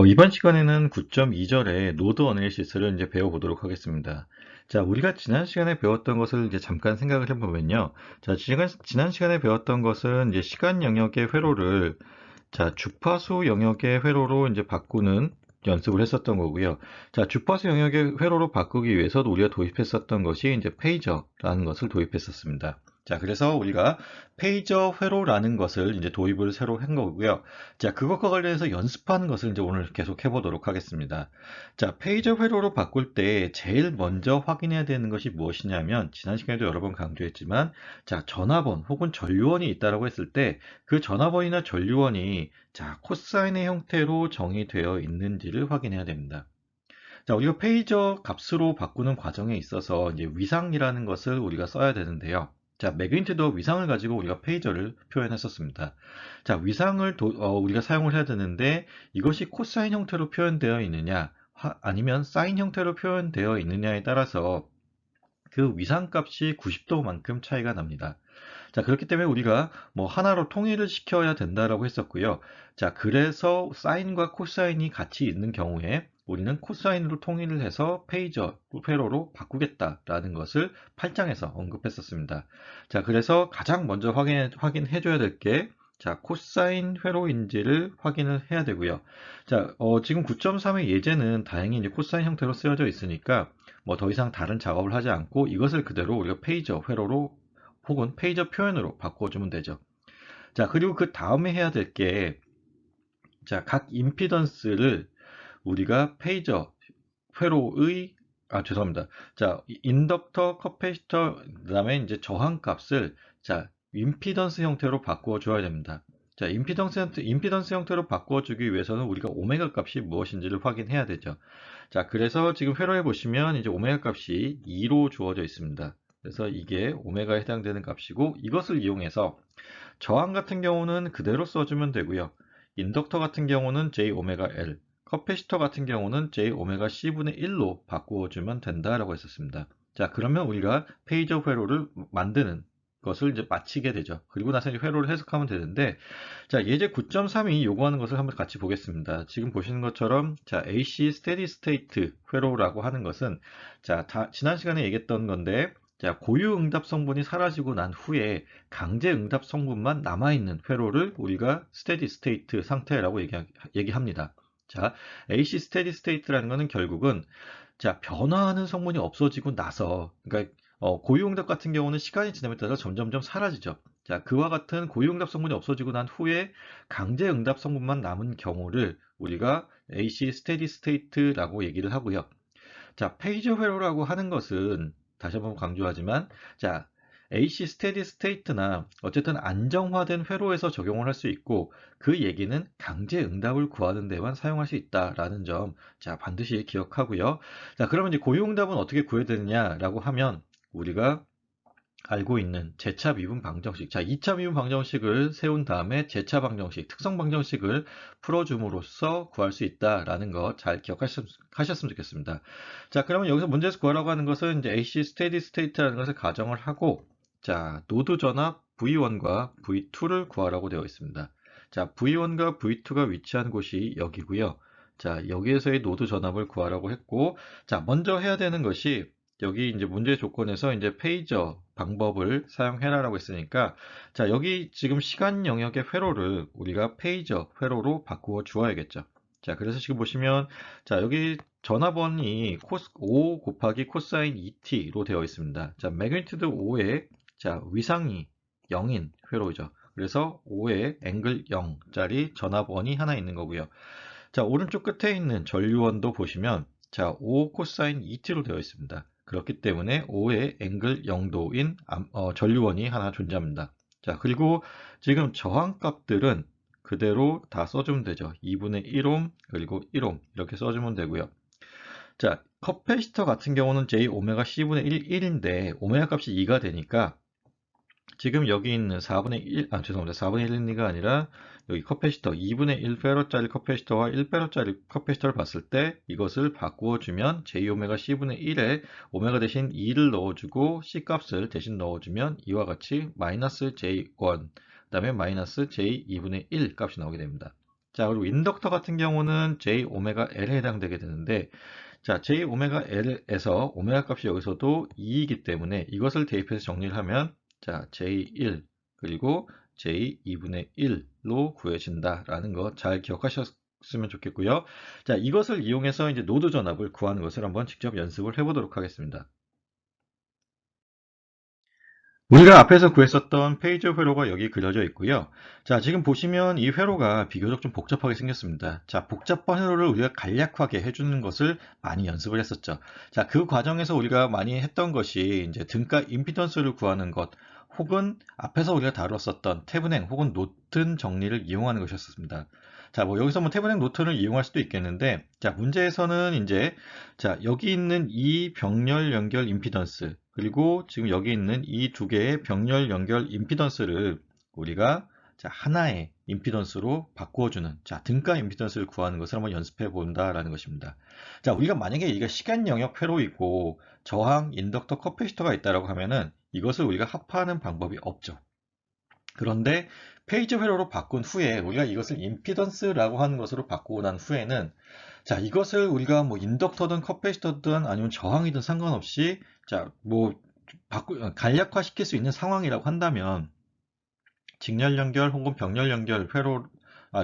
이번 시간에는 9.2절의 노드 어널리시스를 이제 배워보도록 하겠습니다. 자, 우리가 지난 시간에 배웠던 것을 이제 잠깐 생각을 해보면요. 자, 지난 시간에 배웠던 것은 이제 시간 영역의 회로를 자, 주파수 영역의 회로로 이제 바꾸는 연습을 했었던 거고요. 자, 주파수 영역의 회로로 바꾸기 위해서 우리가 도입했었던 것이 이제 페이저라는 것을 도입했었습니다. 자, 그래서 우리가 페이저 회로라는 것을 이제 도입을 새로 한 거고요. 자, 그것과 관련해서 연습하는 것을 이제 오늘 계속 해보도록 하겠습니다. 자, 페이저 회로로 바꿀 때 제일 먼저 확인해야 되는 것이 무엇이냐면, 지난 시간에도 여러 번 강조했지만, 자, 전화번 혹은 전류원이 있다라고 했을 때, 그 전화번이나 전류원이 자, 코사인의 형태로 정의되어 있는지를 확인해야 됩니다. 자, 우리가 페이저 값으로 바꾸는 과정에 있어서 이제 위상이라는 것을 우리가 써야 되는데요. 자, 매그니튜드 위상을 가지고 우리가 페이저를 표현했었습니다. 자, 위상을 우리가 사용을 해야 되는데 이것이 코사인 형태로 표현되어 있느냐, 아니면 사인 형태로 표현되어 있느냐에 따라서 그 위상값이 90도만큼 차이가 납니다. 자, 그렇기 때문에 우리가 뭐 하나로 통일을 시켜야 된다라고 했었고요. 자, 그래서 사인과 코사인이 같이 있는 경우에 우리는 코사인으로 통일을 해서 페이저, 회로로 바꾸겠다라는 것을 8장에서 언급했었습니다. 자, 그래서 가장 먼저 확인해 줘야 될 게, 자, 코사인 회로인지를 확인을 해야 되고요. 자, 지금 9.3의 예제는 다행히 이제 코사인 형태로 쓰여져 있으니까 뭐 더 이상 다른 작업을 하지 않고 이것을 그대로 우리가 페이저, 회로로 혹은 페이저 표현으로 바꿔주면 되죠. 자, 그리고 그 다음에 해야 될 게, 자, 각 임피던스를 우리가 페이저, 회로의, 죄송합니다. 자, 인덕터, 커패시터, 그 다음에 이제 저항값을, 자, 임피던스 형태로 바꿔줘야 됩니다. 자, 임피던스 형태로 바꿔주기 위해서는 우리가 오메가 값이 무엇인지를 확인해야 되죠. 자, 그래서 지금 회로에 보시면 이제 오메가 값이 2로 주어져 있습니다. 그래서 이게 오메가에 해당되는 값이고, 이것을 이용해서 저항 같은 경우는 그대로 써주면 되고요. 인덕터 같은 경우는 j 오메가 L, 커패시터 같은 경우는 j 오메가 C분의 1로 바꾸어주면 된다라고 했었습니다. 자, 그러면 우리가 페이저 회로를 만드는 것을 이제 마치게 되죠. 그리고 나서 이제 회로를 해석하면 되는데, 자, 예제 9.3이 요구하는 것을 한번 같이 보겠습니다. 지금 보시는 것처럼, 자, AC 스테디 스테이트 회로라고 하는 것은, 자, 지난 시간에 얘기했던 건데, 자, 고유 응답 성분이 사라지고 난 후에 강제 응답 성분만 남아있는 회로를 우리가 스테디 스테이트 상태라고 얘기합니다. 자, AC 스테디 스테이트라는 것은 결국은, 자, 변화하는 성분이 없어지고 나서, 그러니까 고유응답 같은 경우는 시간이 지남에 따라 점점점 사라지죠. 자, 그와 같은 고유응답 성분이 없어지고 난 후에 강제응답 성분만 남은 경우를 우리가 AC 스테디 스테이트라고 얘기를 하고요. 자, 페이저 회로라고 하는 것은 다시 한번 강조하지만, 자, AC 스테디 스테이트나 어쨌든 안정화된 회로에서 적용을 할 수 있고, 그 얘기는 강제 응답을 구하는 데만 사용할 수 있다라는 점, 자, 반드시 기억하고요. 자, 그러면 이제 고유 응답은 어떻게 구해야 되느냐라고 하면, 우리가 알고 있는 재차 미분 방정식. 자, 2차 미분 방정식을 세운 다음에 재차 방정식, 특성 방정식을 풀어줌으로써 구할 수 있다라는 거 잘 기억하셨으면 좋겠습니다. 자, 그러면 여기서 문제에서 구하라고 하는 것은 이제 AC 스테디 스테이트라는 것을 가정을 하고, 자, 노드 전압 V1과 V2를 구하라고 되어 있습니다. 자, V1과 V2가 위치한 곳이 여기고요. 자, 여기에서의 노드 전압을 구하라고 했고, 자, 먼저 해야 되는 것이 여기 이제 문제 조건에서 이제 페이저 방법을 사용해라라고 했으니까, 자, 여기 지금 시간 영역의 회로를 우리가 페이저 회로로 바꾸어 주어야겠죠. 자, 그래서 지금 보시면, 자, 여기 전화번이 5 곱하기 코사인 2t로 되어 있습니다. 자, 매그니튜드 5에, 자, 위상이 0인 회로죠. 그래서 5에 앵글 0짜리 전화번이 하나 있는 거고요. 자, 오른쪽 끝에 있는 전류원도 보시면, 자, 5 코사인 2t로 되어 있습니다. 그렇기 때문에 5의 앵글 0도인 전류원이 하나 존재합니다. 자, 그리고 지금 저항값들은 그대로 다 써주면 되죠. 2분의 1옴, 그리고 1옴 이렇게 써주면 되고요. 자, 커패시터 같은 경우는 J 오메가 C분의 1인데 오메가 값이 2가 되니까 지금 여기 있는 4분의 1, 죄송합니다. 4분의 1인가 아니라 여기 커패시터 2분의 1페로짜리 커패시터와 1페로짜리 커패시터를 봤을 때 이것을 바꾸어 주면 J오메가 C분의 1에 오메가 대신 2를 넣어주고 C 값을 대신 넣어주면 이와 같이 마이너스 J1, 그 다음에 마이너스 J2분의 1 값이 나오게 됩니다. 자, 그리고 인덕터 같은 경우는 J 오메가 L에 해당되게 되는데, 자, J 오메가 L에서 오메가 값이 여기서도 2이기 때문에 이것을 대입해서 정리를 하면, 자, J1 그리고 J2분의 1로 구해진다라는 거 잘 기억하셨으면 좋겠고요. 자, 이것을 이용해서 이제 노드 전압을 구하는 것을 한번 직접 연습을 해보도록 하겠습니다. 우리가 앞에서 구했었던 페이지 회로가 여기 그려져 있고요. 자, 지금 보시면 이 회로가 비교적 좀 복잡하게 생겼습니다. 자, 복잡한 회로를 우리가 간략하게 해주는 것을 많이 연습을 했었죠. 자, 그 과정에서 우리가 많이 했던 것이 이제 등가 임피던스를 구하는 것, 혹은 앞에서 우리가 다뤘었던 태블행 혹은 노튼 정리를 이용하는 것이었습니다. 자, 뭐 여기서 뭐 태블행 노튼을 이용할 수도 있겠는데, 자, 문제에서는 이제 자, 여기 있는 이 병렬 연결 임피던스, 그리고 지금 여기 있는 이 두 개의 병렬 연결 임피던스를 우리가 자, 하나의 임피던스로 바꾸어주는, 자, 등가 임피던스를 구하는 것을 한번 연습해 본다라는 것입니다. 자, 우리가 만약에 이게 시간 영역 회로이고 저항, 인덕터, 커패시터가 있다라고 하면은 이것을 우리가 합하는 방법이 없죠. 그런데 페이지 회로로 바꾼 후에 우리가 이것을 임피던스라고 하는 것으로 바꾸고 난 후에는, 자, 이것을 우리가 뭐 인덕터든 커패시터든 아니면 저항이든 상관없이, 자, 뭐 간략화 시킬 수 있는 상황이라고 한다면 직렬 연결 혹은 병렬 연결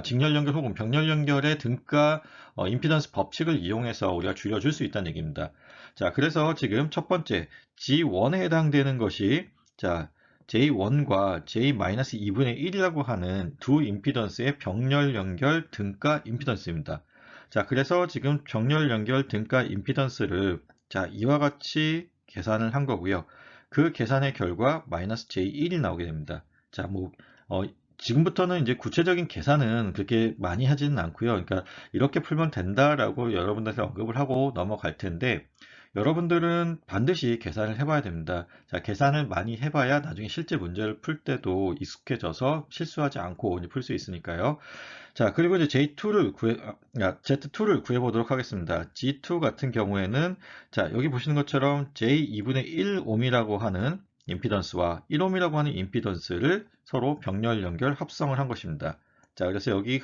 직렬 연결 혹은 병렬 연결의 등가 임피던스 법칙을 이용해서 우리가 줄여줄 수 있다는 얘기입니다. 자, 그래서 지금 첫 번째 G1에 해당되는 것이, 자, J1과 J-2분의 1이라고 하는 두 임피던스의 병렬 연결 등가 임피던스입니다. 자, 그래서 지금 병렬 연결 등가 임피던스를, 자, 이와 같이 계산을 한 거고요. 그 계산의 결과 마이너스 J1이 나오게 됩니다. 자, 뭐, 어, 지금부터는 이제 구체적인 계산은 그렇게 많이 하지는 않고요. 그러니까 이렇게 풀면 된다라고 여러분들한테 언급을 하고 넘어갈 텐데, 여러분들은 반드시 계산을 해봐야 됩니다. 자, 계산을 많이 해봐야 나중에 실제 문제를 풀 때도 익숙해져서 실수하지 않고 풀 수 있으니까요. 자, 그리고 이제 Z2를 구해보도록 하겠습니다. G2 같은 경우에는, 자, 여기 보시는 것처럼 J2분의 1옴이라고 하는 임피던스와 1옴이라고 하는 임피던스를 서로 병렬 연결 합성을 한 것입니다. 자, 그래서 여기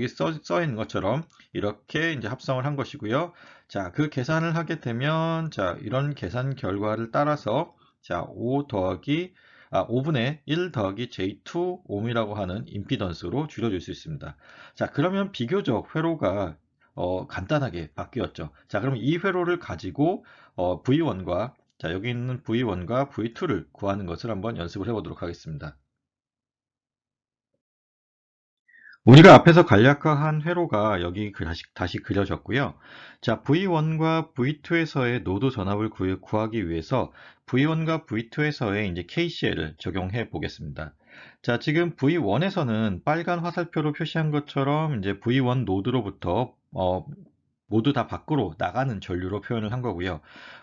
써 있는 것처럼 이렇게 이제 합성을 한 것이고요. 자, 그 계산을 하게 되면, 자, 이런 계산 결과를 따라서, 자, 5분의 1 더하기 J2 옴이라고 하는 임피던스로 줄여줄 수 있습니다. 자, 그러면 비교적 회로가 간단하게 바뀌었죠. 자, 그럼 이 회로를 가지고 V1과, 자, 여기 있는 V1과 V2를 구하는 것을 한번 연습을 해보도록 하겠습니다. 우리가 앞에서 간략화한 회로가 여기 다시 그려졌고요. 자, V1과 V2에서의 노드 전압을 구하기 위해서 V1과 V2에서의 이제 KCL을 적용해 보겠습니다. 자, 지금 V1에서는 빨간 화살표로 표시한 것처럼 이제 V1 노드로부터 모두 다 밖으로 나가는 전류로 표현을 한 거고요.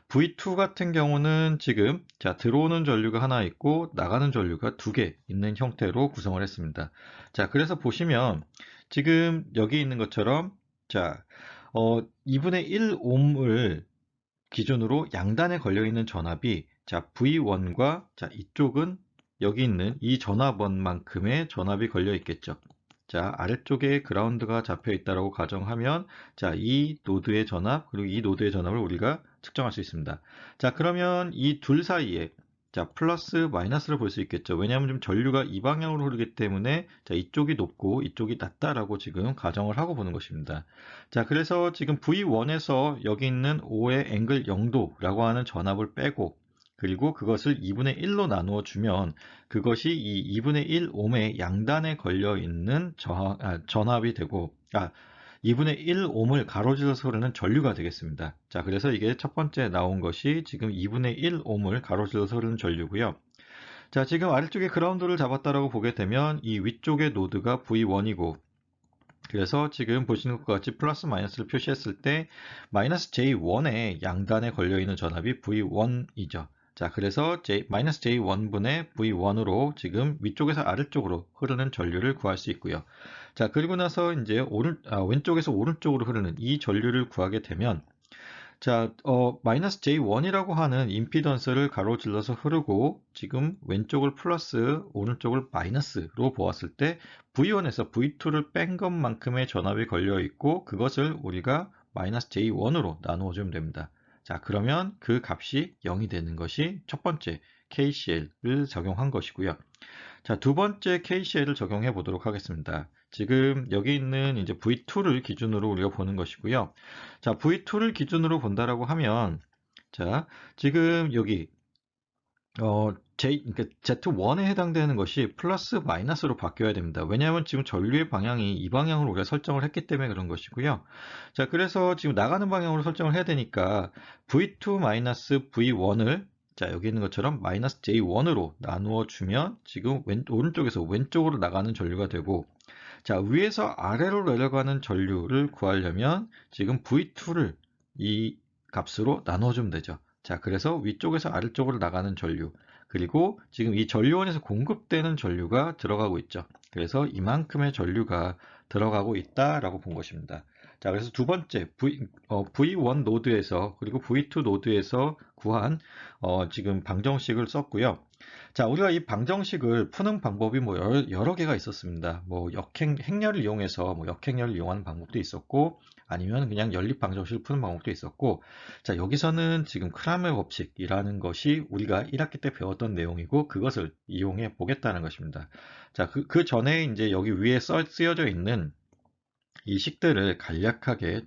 V2 같은 경우는 지금, 자, 들어오는 전류가 하나 있고 나가는 전류가 두 개 있는 형태로 구성을 했습니다. 자, 그래서 보시면 지금 여기 있는 것처럼, 자, 2분의 1 옴을 기준으로 양단에 걸려 있는 전압이, 자, V1과, 자, 이쪽은 여기 있는 이 전압원만큼의 전압이 걸려 있겠죠. 자, 아래쪽에 그라운드가 잡혀 있다고 가정하면, 자, 이 노드의 전압, 그리고 이 노드의 전압을 우리가 측정할 수 있습니다. 자, 그러면 이 둘 사이에, 자, 플러스 마이너스를 볼 수 있겠죠. 왜냐하면 좀 전류가 이 방향으로 흐르기 때문에, 자, 이쪽이 높고 이쪽이 낮다라고 지금 가정을 하고 보는 것입니다. 자, 그래서 지금 V1에서 여기 있는 O의 앵글 0도라고 하는 전압을 빼고, 그리고 그것을 2분의 1로 나누어 주면 그것이 이 2분의 1 옴의 양단에 걸려 있는 전압이 되고, 2분의 1 옴을 가로질러서 흐르는 전류가 되겠습니다. 자, 그래서 이게 첫 번째 나온 것이 지금 2분의 1 옴을 가로질러서 흐르는 전류고요. 자, 지금 아래쪽에 그라운드를 잡았다라고 보게 되면 이 위쪽의 노드가 V1이고, 그래서 지금 보시는 것과 같이 플러스 마이너스를 표시했을 때 마이너스 J1의 양단에 걸려있는 전압이 V1이죠. 자, 그래서 마이너스 J1분의 V1으로 지금 위쪽에서 아래쪽으로 흐르는 전류를 구할 수 있고요. 자, 그리고 나서 이제 왼쪽에서 오른쪽으로 흐르는 이 전류를 구하게 되면, 자, 마이너스 J1이라고 하는 임피던스를 가로질러서 흐르고 지금 왼쪽을 플러스, 오른쪽을 마이너스로 보았을 때 V1에서 V2를 뺀 것만큼의 전압이 걸려 있고 그것을 우리가 마이너스 J1으로 나누어 주면 됩니다. 자, 그러면 그 값이 0이 되는 것이 첫 번째 KCL을 적용한 것이고요. 자, 두 번째 KCL을 적용해 보도록 하겠습니다. 지금 여기 있는 이제 V2를 기준으로 우리가 보는 것이고요. 자, V2를 기준으로 본다라고 하면, 자, 지금 여기, 그러니까 Z1에 해당되는 것이 플러스 마이너스로 바뀌어야 됩니다. 왜냐하면 지금 전류의 방향이 이 방향으로 우리가 설정을 했기 때문에 그런 것이고요. 자, 그래서 지금 나가는 방향으로 설정을 해야 되니까 V2 마이너스 V1을 자, 여기 있는 것처럼 마이너스 J1으로 나누어 주면 지금 오른쪽에서 왼쪽으로 나가는 전류가 되고 자, 위에서 아래로 내려가는 전류를 구하려면 지금 V2를 이 값으로 나눠주면 되죠. 자, 그래서 위쪽에서 아래쪽으로 나가는 전류, 그리고 지금 이 전류원에서 공급되는 전류가 들어가고 있죠. 그래서 이만큼의 전류가 들어가고 있다라고 본 것입니다. 자, 그래서 두 번째 V1 노드에서 그리고 V2 노드에서 구한 지금 방정식을 썼고요. 자, 우리가 이 방정식을 푸는 방법이 뭐 여러 개가 있었습니다. 뭐 행렬을 이용해서 뭐 역행렬을 이용하는 방법도 있었고, 아니면 그냥 연립 방정식을 푸는 방법도 있었고, 자, 여기서는 지금 크라메 법칙이라는 것이 우리가 1학기 때 배웠던 내용이고, 그것을 이용해 보겠다는 것입니다. 자, 그 전에 이제 여기 위에 쓰여져 있는 이 식들을 간략하게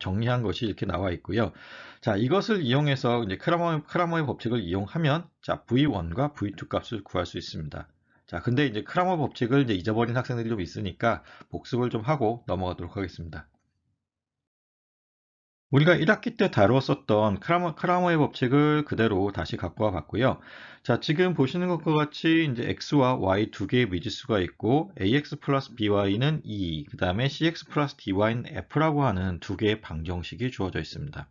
정리한 것이 이렇게 나와 있고요. 자, 이것을 이용해서 이제 크라머의 법칙을 이용하면 자, V1과 V2 값을 구할 수 있습니다. 자, 근데 이제 크라머 법칙을 이제 잊어버린 학생들이 좀 있으니까 복습을 좀 하고 넘어가도록 하겠습니다. 우리가 1학기 때 다루었었던 크라머의 법칙을 그대로 다시 갖고 와 봤고요. 자, 지금 보시는 것과 같이 이제 x와 y 두 개의 미지수가 있고 ax 플러스 by는 2, 그 다음에 cx 플러스 dy는 f라고 하는 두 개의 방정식이 주어져 있습니다.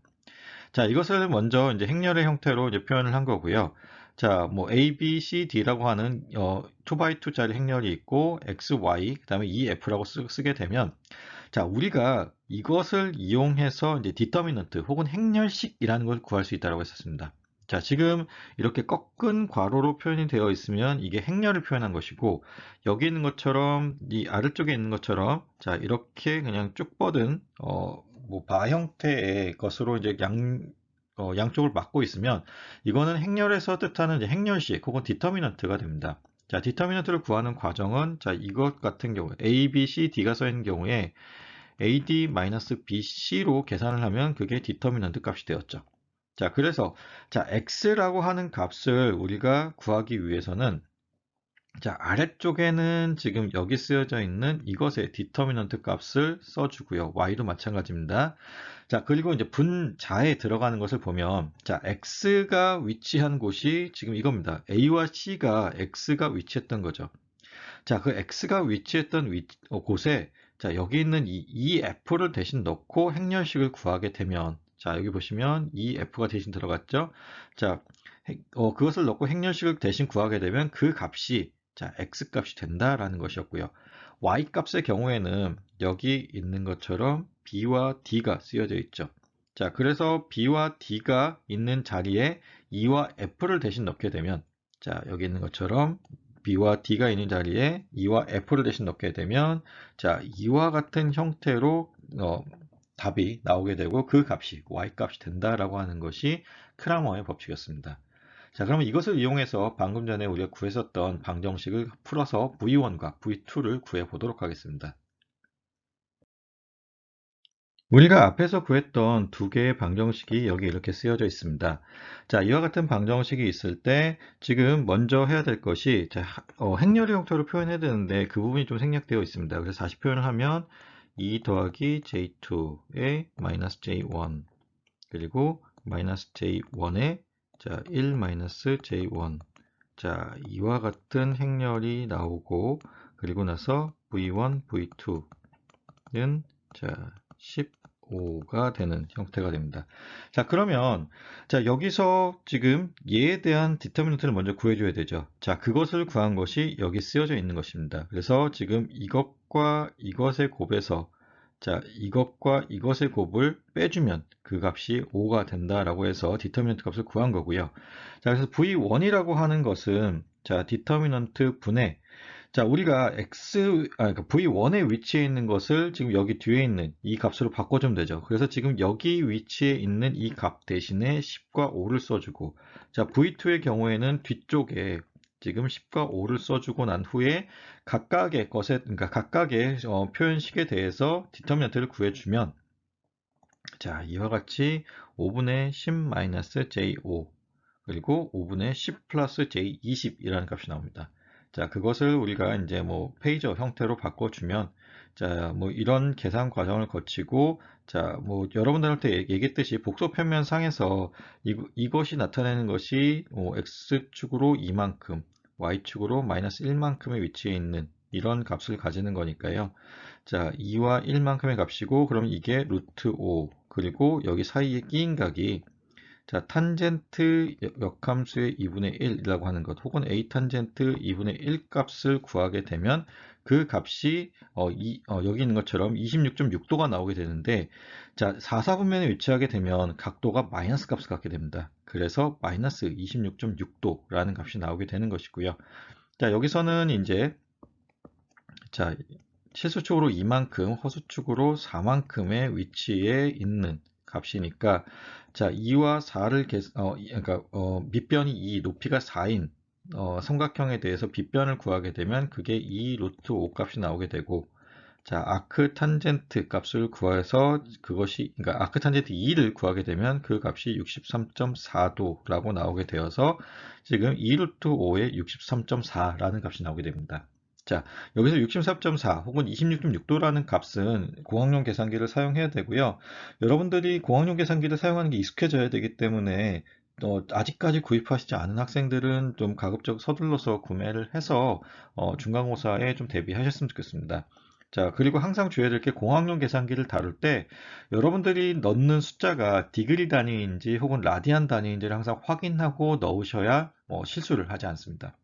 자, 이것을 먼저 이제 행렬의 형태로 이제 표현을 한 거고요. 자, 뭐 a, b, c, d라고 하는 2x2짜리 행렬이 있고 x, y, 그 다음에 f라고 쓰게 되면 자, 우리가 이것을 이용해서 이제 디터미넌트 혹은 행렬식이라는 걸 구할 수 있다고 했었습니다. 자, 지금 이렇게 꺾은 괄호로 표현이 되어 있으면 이게 행렬을 표현한 것이고 여기 있는 것처럼 이 아래쪽에 있는 것처럼 자, 이렇게 그냥 쭉 뻗은 뭐 바 형태의 것으로 이제 양쪽을 막고 있으면 이거는 행렬에서 뜻하는 이제 행렬식 혹은 디터미넌트가 됩니다. 자, 디터미넌트를 구하는 과정은 자, 이것 같은 경우 A, B, C, D가 써 있는 경우에 AD-BC로 계산을 하면 그게 디터미넌트 값이 되었죠. 자, 그래서 자, x라고 하는 값을 우리가 구하기 위해서는 자, 아래쪽에는 지금 여기 쓰여져 있는 이것의 디터미넌트 값을 써주고요. y도 마찬가지입니다. 자, 그리고 이제 분자에 들어가는 것을 보면 자, x가 위치한 곳이 지금 이겁니다. a와 c가 x가 위치했던 거죠. 자, 그 x가 위치했던 곳에 자, 여기 있는 이 f를 대신 넣고 행렬식을 구하게 되면 자, 여기 보시면 이 f가 대신 들어갔죠. 자, 그것을 넣고 행렬식을 대신 구하게 되면 그 값이 자, x 값이 된다라는 것이었고요. y 값의 경우에는 여기 있는 것처럼 b와 d가 쓰여져 있죠. 자, 그래서 b와 d가 있는 자리에 e와 f를 대신 넣게 되면 자, 여기 있는 것처럼 b와 d가 있는 자리에 e와 f를 대신 넣게 되면 자, 이와 같은 형태로 답이 나오게 되고 그 값이 y 값이 된다라고 하는 것이 크라머의 법칙이었습니다. 자, 그러면 이것을 이용해서 방금 전에 우리가 구했었던 방정식을 풀어서 V1과 V2를 구해 보도록 하겠습니다. 우리가 앞에서 구했던 두 개의 방정식이 여기 이렇게 쓰여져 있습니다. 자, 이와 같은 방정식이 있을 때 지금 먼저 해야 될 것이 자, 행렬의 형태로 표현해야 되는데 그 부분이 좀 생략되어 있습니다. 그래서 다시 표현을 하면 2 더하기 j2의 마이너스 j1 그리고 마이너스 j1의 자, 1 마이너스 j1 자, 이와 같은 행렬이 나오고 그리고 나서 v1, v2는 자, 15가 되는 형태가 됩니다. 자, 그러면 자, 여기서 지금 얘에 대한 디터미넌트를 먼저 구해줘야 되죠. 자, 그것을 구한 것이 여기 쓰여져 있는 것입니다. 그래서 지금 이것과 이것의 곱에서 자, 이것과 이것의 곱을 빼주면 그 값이 5가 된다라고 해서 디터미넌트 값을 구한 거고요. 자, 그래서 V1이라고 하는 것은 자, 디터미넌트 분의 자, 우리가 그러니까 V1의 위치에 있는 것을 지금 여기 뒤에 있는 이 값으로 바꿔주면 되죠. 그래서 지금 여기 위치에 있는 이 값 대신에 10과 5를 써주고, 자, V2의 경우에는 뒤쪽에 지금 10과 5를 써주고 난 후에 각각의 것에, 그러니까 각각의 표현식에 대해서 디터미넌트를 구해주면, 자, 이와 같이 5분의 10-j5 그리고 5분의 10 플러스 j20이라는 값이 나옵니다. 자, 그것을 우리가 이제 뭐 페이저 형태로 바꿔주면, 자, 뭐 이런 계산 과정을 거치고, 자, 뭐 여러분들한테 얘기했듯이 복소 평면상에서 이것이 나타내는 것이 x축으로 2만큼, y축으로 마이너스 1만큼의 위치에 있는 이런 값을 가지는 거니까요. 자, 2와 1만큼의 값이고, 그럼 이게 루트 5, 그리고 여기 사이에 끼인 각이 자, 탄젠트 역함수의 2분의 1이라고 하는 것, 혹은 a 탄젠트 2분의 1 값을 구하게 되면 그 값이 여기 있는 것처럼 26.6도가 나오게 되는데, 자, 4사분면에 위치하게 되면 각도가 마이너스 값을 갖게 됩니다. 그래서 마이너스 26.6도라는 값이 나오게 되는 것이고요. 자, 여기서는 이제 자, 실수축으로 2만큼, 허수축으로 4만큼의 위치에 있는 값이니까, 자, 2와 4를 그러니까 밑변이 2, 높이가 4인 삼각형에 대해서 빗변을 구하게 되면 그게 2 루트 5 값이 나오게 되고, 자, 아크 탄젠트 값을 구해서 그러니까 아크 탄젠트 2를 구하게 되면 그 값이 63.4도라고 나오게 되어서 지금 2 루트 5의 63.4라는 값이 나오게 됩니다. 자, 여기서 64.4 혹은 26.6도라는 값은 공학용 계산기를 사용해야 되고요. 여러분들이 공학용 계산기를 사용하는 게 익숙해져야 되기 때문에 아직까지 구입하시지 않은 학생들은 좀 가급적 서둘러서 구매를 해서 중간고사에 좀 대비하셨으면 좋겠습니다. 자, 그리고 항상 주의해야 될 게 공학용 계산기를 다룰 때 여러분들이 넣는 숫자가 디그리 단위인지 혹은 라디안 단위인지를 항상 확인하고 넣으셔야 실수를 하지 않습니다.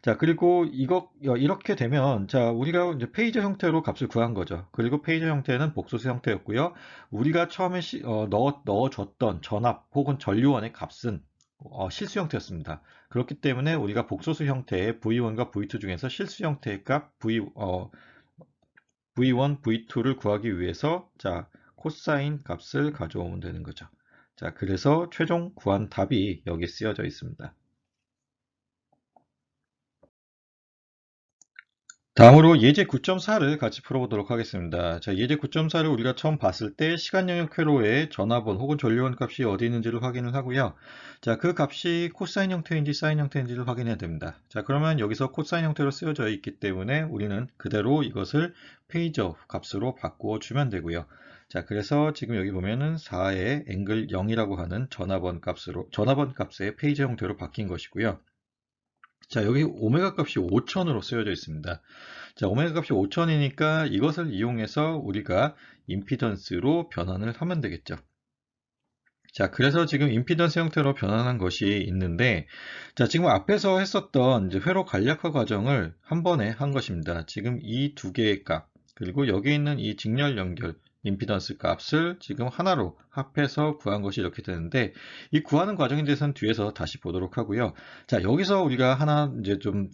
자, 그리고 이렇게 되면, 자, 우리가 이제 페이저 형태로 값을 구한 거죠. 그리고 페이저 형태는 복소수 형태였고요. 우리가 처음에 넣어줬던 전압 혹은 전류원의 값은 실수 형태였습니다. 그렇기 때문에 우리가 복소수 형태의 V1과 V2 중에서 실수 형태의 값 V1, V2를 구하기 위해서, 자, 코사인 값을 가져오면 되는 거죠. 자, 그래서 최종 구한 답이 여기 쓰여져 있습니다. 다음으로 예제 9.4를 같이 풀어보도록 하겠습니다. 자, 예제 9.4를 우리가 처음 봤을 때 시간 영역 회로의 전압원 혹은 전류원 값이 어디 있는지를 확인을 하고요. 자, 그 값이 코사인 형태인지 사인 형태인지를 확인해야 됩니다. 자, 그러면 여기서 코사인 형태로 쓰여져 있기 때문에 우리는 그대로 이것을 페이저 값으로 바꾸어 주면 되고요. 자, 그래서 지금 여기 보면은 4의 앵글 0이라고 하는 전압원 값의 페이저 형태로 바뀐 것이고요. 자, 여기 오메가 값이 5000으로 쓰여져 있습니다. 자, 오메가 값이 5000이니까 이것을 이용해서 우리가 임피던스로 변환을 하면 되겠죠. 자, 그래서 지금 임피던스 형태로 변환한 것이 있는데, 자, 지금 앞에서 했었던 이제 회로 간략화 과정을 한 번에 한 것입니다. 지금 이 두 개의 값, 그리고 여기 있는 이 직렬 연결, 임피던스 값을 지금 하나로 합해서 구한 것이 이렇게 되는데, 이 구하는 과정에 대해서는 뒤에서 다시 보도록 하고요. 자, 여기서 우리가 하나 이제 좀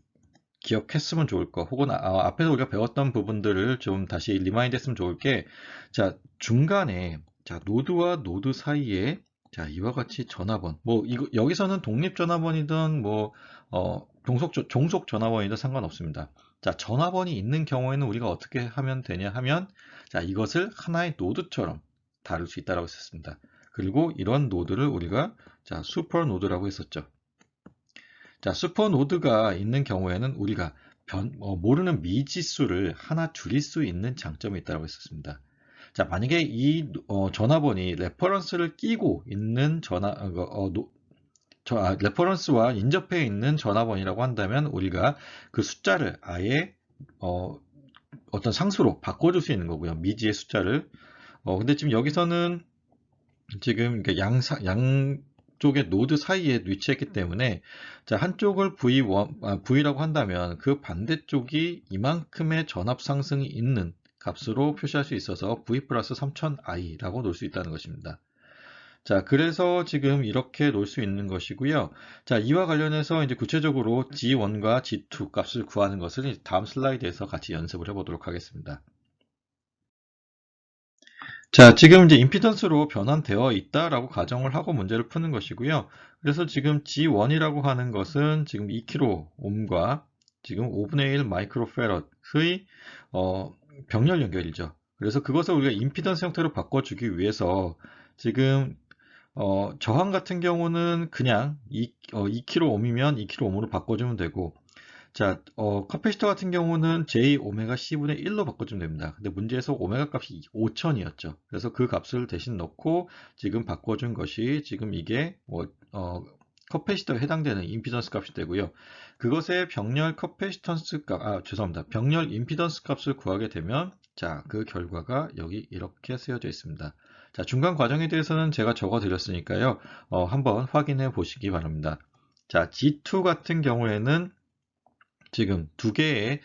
기억했으면 좋을 거, 혹은 앞에서 우리가 배웠던 부분들을 좀 다시 리마인드 했으면 좋을 게, 자, 중간에, 자, 노드와 노드 사이에, 자, 이와 같이 전화번, 여기서는 독립 전화번이든, 종속 전화번이든 상관없습니다. 자, 전화번이 있는 경우에는 우리가 어떻게 하면 되냐 하면, 자, 이것을 하나의 노드처럼 다룰 수 있다고 했습니다. 그리고 이런 노드를 우리가, 자, 슈퍼 노드라고 했었죠. 자, 슈퍼노드가 있는 경우에는 우리가 모르는 미지수를 하나 줄일 수 있는 장점이 있다고 했었습니다. 자, 만약에 이 전화번이 레퍼런스를 끼고 있는 레퍼런스와 인접해 있는 전화번이라고 한다면 우리가 그 숫자를 아예 어떤 상수로 바꿔줄 수 있는 거고요. 미지의 숫자를. 근데 지금 여기서는 지금 양쪽의 노드 사이에 위치했기 때문에 자, 한쪽을 V라고 한다면 그 반대쪽이 이만큼의 전압 상승이 있는 값으로 표시할 수 있어서 v 플러스 3000i라고 놓을 수 있다는 것입니다. 자, 그래서 지금 이렇게 놓을 수 있는 것이고요. 자, 이와 관련해서 이제 구체적으로 G1과 G2 값을 구하는 것을 이제 다음 슬라이드에서 같이 연습을 해보도록 하겠습니다. 자, 지금 이제 임피던스로 변환되어 있다라고 가정을 하고 문제를 푸는 것이고요. 그래서 지금 G1이라고 하는 것은 지금 2kΩ과 지금 5분의 1 마이크로패럿의 병렬 연결이죠. 그래서 그것을 우리가 임피던스 형태로 바꿔주기 위해서 지금 저항 같은 경우는 그냥 2kΩ이면 2kΩ으로 바꿔주면 되고, 자, 카패시터 같은 경우는 J 오메가 C분의 1로 바꿔주면 됩니다. 근데 문제에서 오메가 값이 5000이었죠. 그래서 그 값을 대신 넣고 지금 바꿔준 것이 지금 이게 카패시터에 해당되는 임피던스 값이 되고요. 그것의 병렬 카패시턴스 값, 죄송합니다. 병렬 임피던스 값을 구하게 되면 자, 그 결과가 여기 이렇게 쓰여져 있습니다. 자, 중간 과정에 대해서는 제가 적어 드렸으니까요. 한번 확인해 보시기 바랍니다. 자, G2 같은 경우에는 지금 두 개의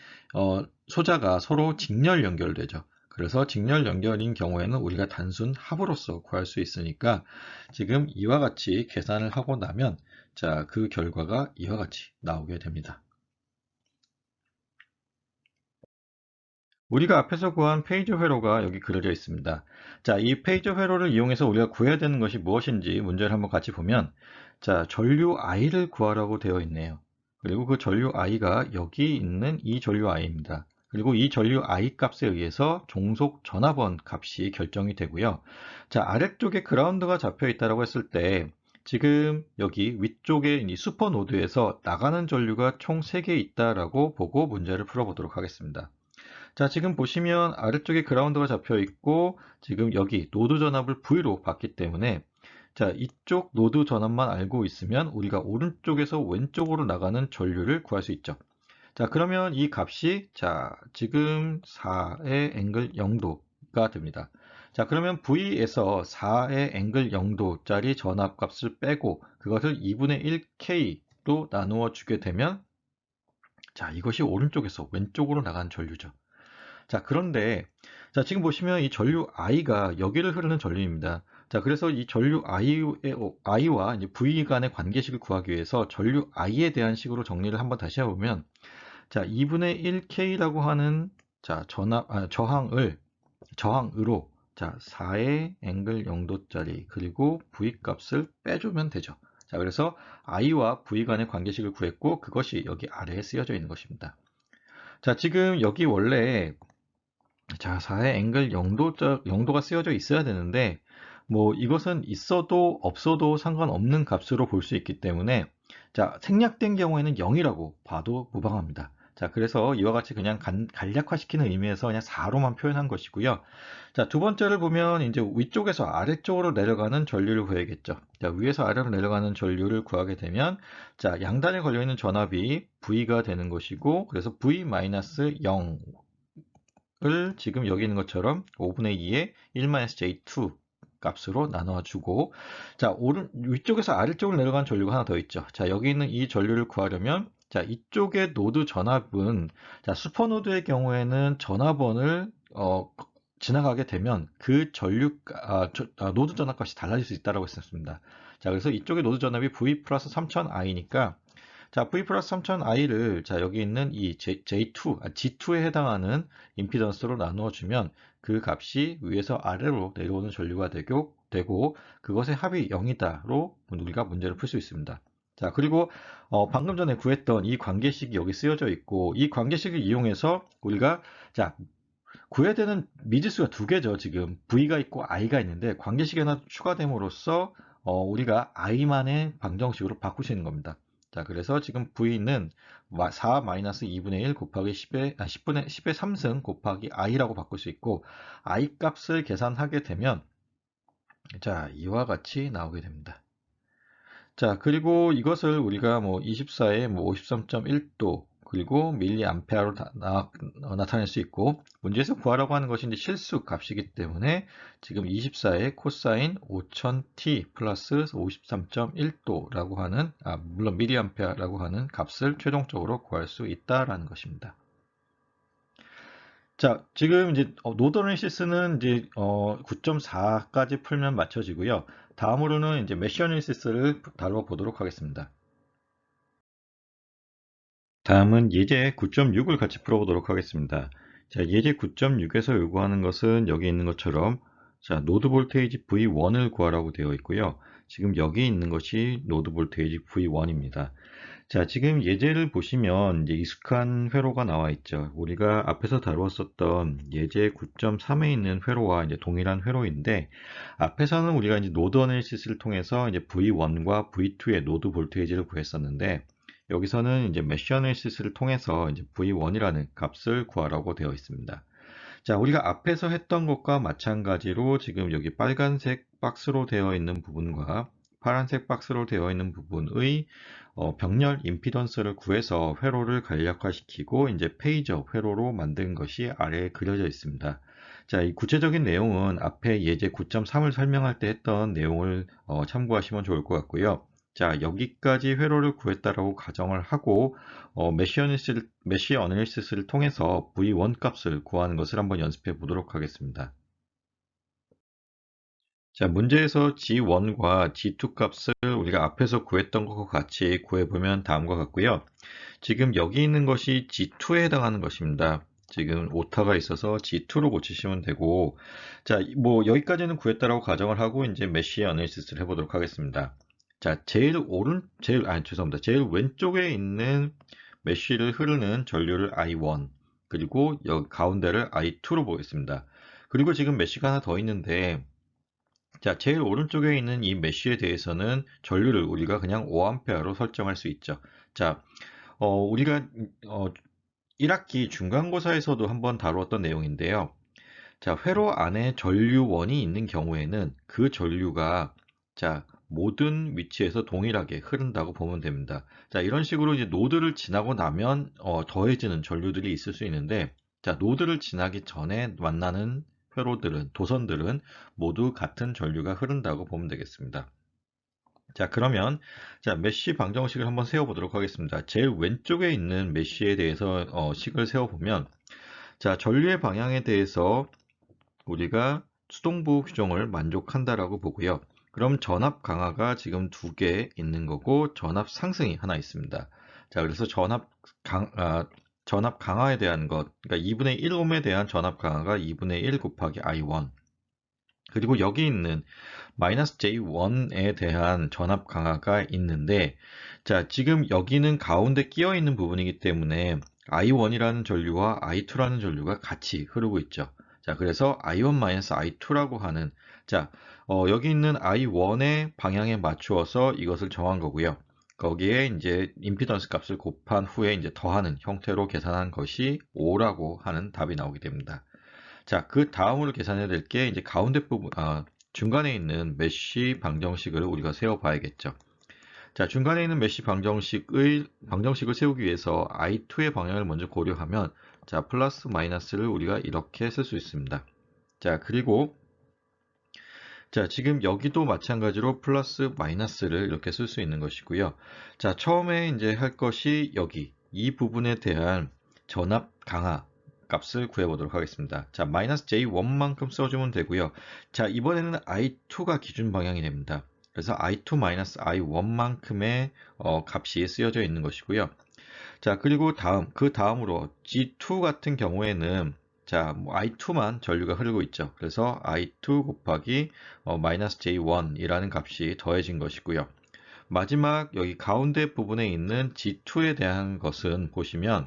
소자가 서로 직렬 연결되죠. 그래서 직렬 연결인 경우에는 우리가 단순 합으로서 구할 수 있으니까 지금 이와 같이 계산을 하고 나면 자, 그 결과가 이와 같이 나오게 됩니다. 우리가 앞에서 구한 페이지 회로가 여기 그려져 있습니다. 자, 이 페이지 회로를 이용해서 우리가 구해야 되는 것이 무엇인지 문제를 한번 같이 보면 자, 전류 i를 구하라고 되어 있네요. 그리고 그 전류 i가 여기 있는 이 전류 i입니다. 그리고 이 전류 i 값에 의해서 종속 전압원 값이 결정이 되고요. 자, 아래쪽에 그라운드가 잡혀 있다고 했을 때 지금 여기 위쪽에 이 슈퍼 노드에서 나가는 전류가 총 3개 있다라고 보고 문제를 풀어보도록 하겠습니다. 자, 지금 보시면 아래쪽에 그라운드가 잡혀 있고 지금 여기 노드 전압을 V로 봤기 때문에 자, 이쪽 노드 전압만 알고 있으면 우리가 오른쪽에서 왼쪽으로 나가는 전류를 구할 수 있죠. 자, 그러면 이 값이 자, 지금 4의 앵글 0도가 됩니다. 자, 그러면 V에서 4의 앵글 0도짜리 전압 값을 빼고 그것을 2분의 1K로 나누어 주게 되면 자, 이것이 오른쪽에서 왼쪽으로 나가는 전류죠. 자, 그런데 자, 지금 보시면 이 전류 I가 여기를 흐르는 전류입니다. 자, 그래서 이 전류 I와 이제 V 간의 관계식을 구하기 위해서 전류 I에 대한 식으로 정리를 한번 다시 해보면 자, 2분의 1K라고 하는 자, 저항으로 자, 4의 앵글 0도짜리 그리고 V 값을 빼주면 되죠. 자, 그래서 I와 V 간의 관계식을 구했고 그것이 여기 아래에 쓰여져 있는 것입니다. 자, 지금 여기 원래 자, 4의 앵글 0도가 쓰여져 있어야 되는데 뭐 이것은 있어도 없어도 상관없는 값으로 볼 수 있기 때문에 자, 생략된 경우에는 0이라고 봐도 무방합니다. 자, 그래서 이와 같이 그냥 간략화시키는 의미에서 그냥 4로만 표현한 것이고요. 자, 두 번째를 보면 이제 위쪽에서 아래쪽으로 내려가는 전류를 구해야겠죠. 자, 위에서 아래로 내려가는 전류를 구하게 되면 자, 양단에 걸려 있는 전압이 V가 되는 것이고 그래서 V-0 을 지금 여기 있는 것처럼 5분의 2의 1-J2 값으로 나눠주고 자, 위쪽에서 아래쪽으로 내려간 전류가 하나 더 있죠. 자, 여기 있는 이 전류를 구하려면 자, 이쪽의 노드 전압은 자, 슈퍼노드의 경우에는 전압원을 지나가게 되면 그 노드 전압 값이 달라질 수 있다고 했습니다. 자, 그래서 이쪽의 노드 전압이 V 플러스 3000i니까 자, V 플러스 3000i를 자, 여기 있는 이 G2에 해당하는 임피던스로 나누어 주면 그 값이 위에서 아래로 내려오는 전류가 되고 그것의 합이 0이다로 우리가 문제를 풀 수 있습니다. 자, 그리고 방금 전에 구했던 이 관계식이 여기 쓰여져 있고 이 관계식을 이용해서 우리가 자, 구해야 되는 미지수가 두 개죠. 지금 V가 있고 I가 있는데 관계식이 하나 추가됨으로써 우리가 I만의 방정식으로 바꿀 수 있는 겁니다. 자, 그래서 지금 V는 4-2분의 1 곱하기 10의 3승 곱하기 i라고 바꿀 수 있고 i 값을 계산하게 되면 자, 이와 같이 나오게 됩니다. 자, 그리고 이것을 우리가 뭐 24에 뭐 53.1도 그리고 밀리암페어로 나타낼 수 있고 문제에서 구하라고 하는 것이 이제 실수 값이기 때문에 지금 24의 코사인 5000t 플러스 53.1도라고 하는 물론 밀리암페어라고 하는 값을 최종적으로 구할 수 있다라는 것입니다. 자, 지금 이제 노드 어널리시스는 이제 9.4까지 풀면 맞춰지고요. 다음으로는 이제 메쉬 어널리시스를 다뤄보도록 하겠습니다. 다음은 예제 9.6을 같이 풀어보도록 하겠습니다. 자, 예제 9.6에서 요구하는 것은 여기 있는 것처럼 자, 노드 볼테이지 V1을 구하라고 되어 있고요. 지금 여기 있는 것이 노드 볼테이지 V1입니다. 자, 지금 예제를 보시면 이제 익숙한 회로가 나와 있죠. 우리가 앞에서 다루었었던 예제 9.3에 있는 회로와 이제 동일한 회로인데, 앞에서는 우리가 이제 노드 어널리시스를 통해서 이제 V1과 V2의 노드 볼테이지를 구했었는데, 여기서는 이제 메쉬 어널리시스를 통해서 이제 V1이라는 값을 구하라고 되어 있습니다. 자, 우리가 앞에서 했던 것과 마찬가지로 지금 여기 빨간색 박스로 되어 있는 부분과 파란색 박스로 되어 있는 부분의 병렬 임피던스를 구해서 회로를 간략화시키고 이제 페이저 회로로 만든 것이 아래에 그려져 있습니다. 자, 이 구체적인 내용은 앞에 예제 9.3을 설명할 때 했던 내용을 참고하시면 좋을 것 같고요. 자, 여기까지 회로를 구했다라고 가정을 하고 메쉬 어널리시스를 통해서 V1 값을 구하는 것을 한번 연습해 보도록 하겠습니다. 자, 문제에서 G1과 G2 값을 우리가 앞에서 구했던 것과 같이 구해보면 다음과 같고요. 지금 여기 있는 것이 G2에 해당하는 것입니다. 지금 오타가 있어서 G2로 고치시면 되고, 자, 뭐 여기까지는 구했다라고 가정을 하고 이제 메쉬 어널리시스를 해보도록 하겠습니다. 자, 죄송합니다. 제일 왼쪽에 있는 메쉬를 흐르는 전류를 I1, 그리고 여기 가운데를 I2로 보겠습니다. 그리고 지금 메쉬가 하나 더 있는데, 자, 제일 오른쪽에 있는 이 메쉬에 대해서는 전류를 우리가 그냥 5A로 설정할 수 있죠. 자, 우리가 1학기 중간고사에서도 한번 다루었던 내용인데요. 자, 회로 안에 전류원이 있는 경우에는 그 전류가 자, 모든 위치에서 동일하게 흐른다고 보면 됩니다. 자, 이런 식으로 이제 노드를 지나고 나면 더해지는 전류들이 있을 수 있는데, 자, 노드를 지나기 전에 만나는 도선들은 모두 같은 전류가 흐른다고 보면 되겠습니다. 자, 그러면 자, 메쉬 방정식을 한번 세워보도록 하겠습니다. 제일 왼쪽에 있는 메쉬에 대해서 식을 세워보면, 자, 전류의 방향에 대해서 우리가 수동부 규정을 만족한다라고 보고요. 그럼 전압 강화가 지금 두 개 있는 거고 전압 상승이 하나 있습니다. 자, 그래서 전압 강화에 대한 것, 그러니까 2분의 1옴에 대한 전압 강화가 2분의 1 곱하기 I1. 그리고 여기 있는 마이너스 J1에 대한 전압 강화가 있는데, 자, 지금 여기는 가운데 끼어 있는 부분이기 때문에 I1이라는 전류와 I2라는 전류가 같이 흐르고 있죠. 자, 그래서 I1-I2라고 하는, 자, 여기 있는 I1의 방향에 맞추어서 이것을 정한 거고요. 거기에 이제 임피던스 값을 곱한 후에 이제 더하는 형태로 계산한 것이 5라고 하는 답이 나오게 됩니다. 자, 그 다음으로 계산해야 될 게 이제 가운데 부분, 중간에 있는 메쉬 방정식을 우리가 세워 봐야겠죠. 자, 중간에 있는 메쉬 방정식을 세우기 위해서 I2의 방향을 먼저 고려하면, 자, 플러스 마이너스를 우리가 이렇게 쓸 수 있습니다. 자, 그리고, 자, 지금 여기도 마찬가지로 플러스 마이너스를 이렇게 쓸 수 있는 것이고요. 자, 처음에 이제 할 것이 여기, 이 부분에 대한 전압 강화 값을 구해보도록 하겠습니다. 자, 마이너스 J1만큼 써주면 되고요. 자, 이번에는 I2가 기준 방향이 됩니다. 그래서 I2 마이너스 I1만큼의 값이 쓰여져 있는 것이고요. 자, 그리고 그 다음으로 G2 같은 경우에는 자, 뭐 I2만 전류가 흐르고 있죠. 그래서 I2 곱하기 마이너스 J1이라는 값이 더해진 것이고요. 마지막 여기 가운데 부분에 있는 G2에 대한 것은 보시면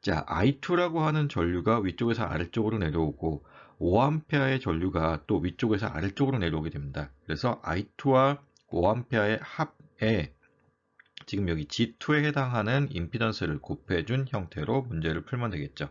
자, I2라고 하는 전류가 위쪽에서 아래쪽으로 내려오고 5A의 전류가 또 위쪽에서 아래쪽으로 내려오게 됩니다. 그래서 I2와 5A의 합에 지금 여기 G2에 해당하는 임피던스를 곱해준 형태로 문제를 풀면 되겠죠.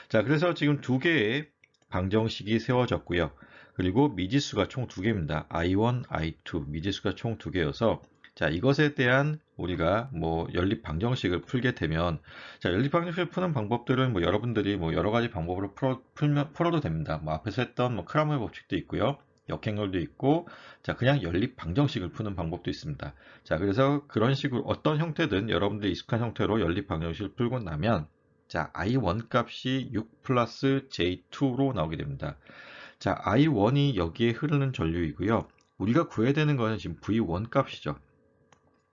자, 그래서 지금 두 개의 방정식이 세워졌고요. 그리고 미지수가 총 두 개입니다. I1, I2 미지수가 총 두 개여서 자, 이것에 대한 우리가 뭐 연립 방정식을 풀게 되면 자, 연립 방정식을 푸는 방법들은 뭐 여러분들이 뭐 여러 가지 방법으로 풀어도 됩니다. 뭐 앞에서 했던 뭐 크라모의 법칙도 있고요. 역행렬도 있고 자, 그냥 연립 방정식을 푸는 방법도 있습니다. 자, 그래서 그런 식으로 어떤 형태든 여러분들이 익숙한 형태로 연립 방정식을 풀고 나면 자, i1 값이 6 플러스 j2로 나오게 됩니다. 자, i1이 여기에 흐르는 전류이고요. 우리가 구해야 되는 것은 지금 v1 값이죠.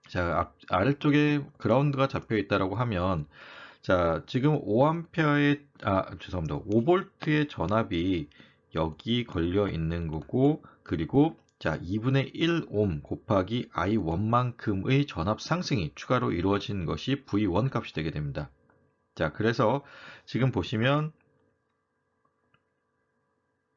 자, 아래쪽에 그라운드가 잡혀 있다라고 하면, 자, 지금 5A의, 죄송합니다. 5V의 전압이 여기 걸려 있는 거고, 그리고 자, 2분의 1옴 곱하기 I1만큼의 전압 상승이 추가로 이루어진 것이 V1 값이 되게 됩니다. 자, 그래서 지금 보시면,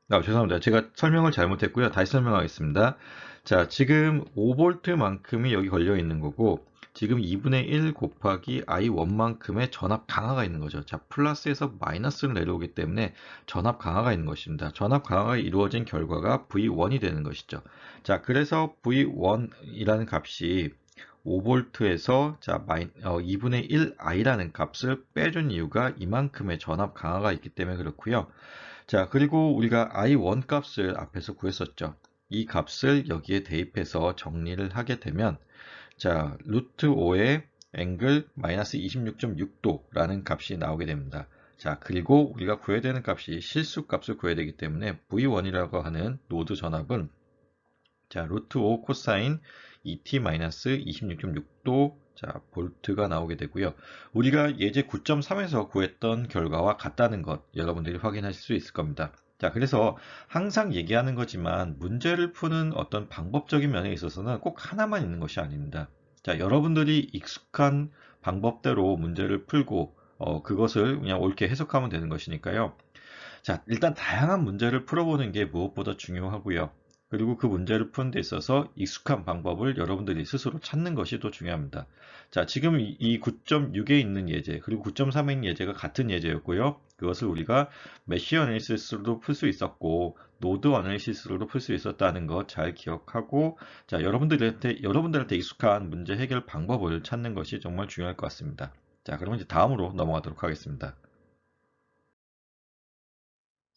죄송합니다. 제가 설명을 잘못했고요. 다시 설명하겠습니다. 자, 지금 5V만큼이 여기 걸려 있는 거고, 지금 2분의 1 곱하기 I1만큼의 전압 강화가 있는 거죠. 자, 플러스에서 마이너스를 내려오기 때문에 전압 강화가 있는 것입니다. 전압 강화가 이루어진 결과가 V1이 되는 것이죠. 자, 그래서 V1이라는 값이 5V에서 2분의 1I라는 값을 빼준 이유가 이만큼의 전압 강화가 있기 때문에 그렇고요. 자, 그리고 우리가 i1 값을 앞에서 구했었죠. 이 값을 여기에 대입해서 정리를 하게 되면, 자, 루트 5의 앵글 마이너스 26.6도라는 값이 나오게 됩니다. 자, 그리고 우리가 구해야 되는 값이 실수 값을 구해야 되기 때문에 V1이라고 하는 노드 전압은, 자, 루트 5 코사인 2t 마이너스 26.6도 자, 볼트가 나오게 되고요. 우리가 예제 9.3에서 구했던 결과와 같다는 것 여러분들이 확인하실 수 있을 겁니다. 자, 그래서 항상 얘기하는 거지만 문제를 푸는 어떤 방법적인 면에 있어서는 꼭 하나만 있는 것이 아닙니다. 자, 여러분들이 익숙한 방법대로 문제를 풀고 그것을 그냥 옳게 해석하면 되는 것이니까요. 자, 일단 다양한 문제를 풀어보는 게 무엇보다 중요하고요. 그리고 그 문제를 푸는 데 있어서 익숙한 방법을 여러분들이 스스로 찾는 것이 또 중요합니다. 자, 지금 이 9.6에 있는 예제, 그리고 9.3에 있는 예제가 같은 예제였고요. 그것을 우리가 메쉬 어널리시스로도 풀 수 있었고, 노드 어널리시스로도 풀 수 있었다는 것 잘 기억하고, 자, 여러분들한테 익숙한 문제 해결 방법을 찾는 것이 정말 중요할 것 같습니다. 자, 그러면 이제 다음으로 넘어가도록 하겠습니다.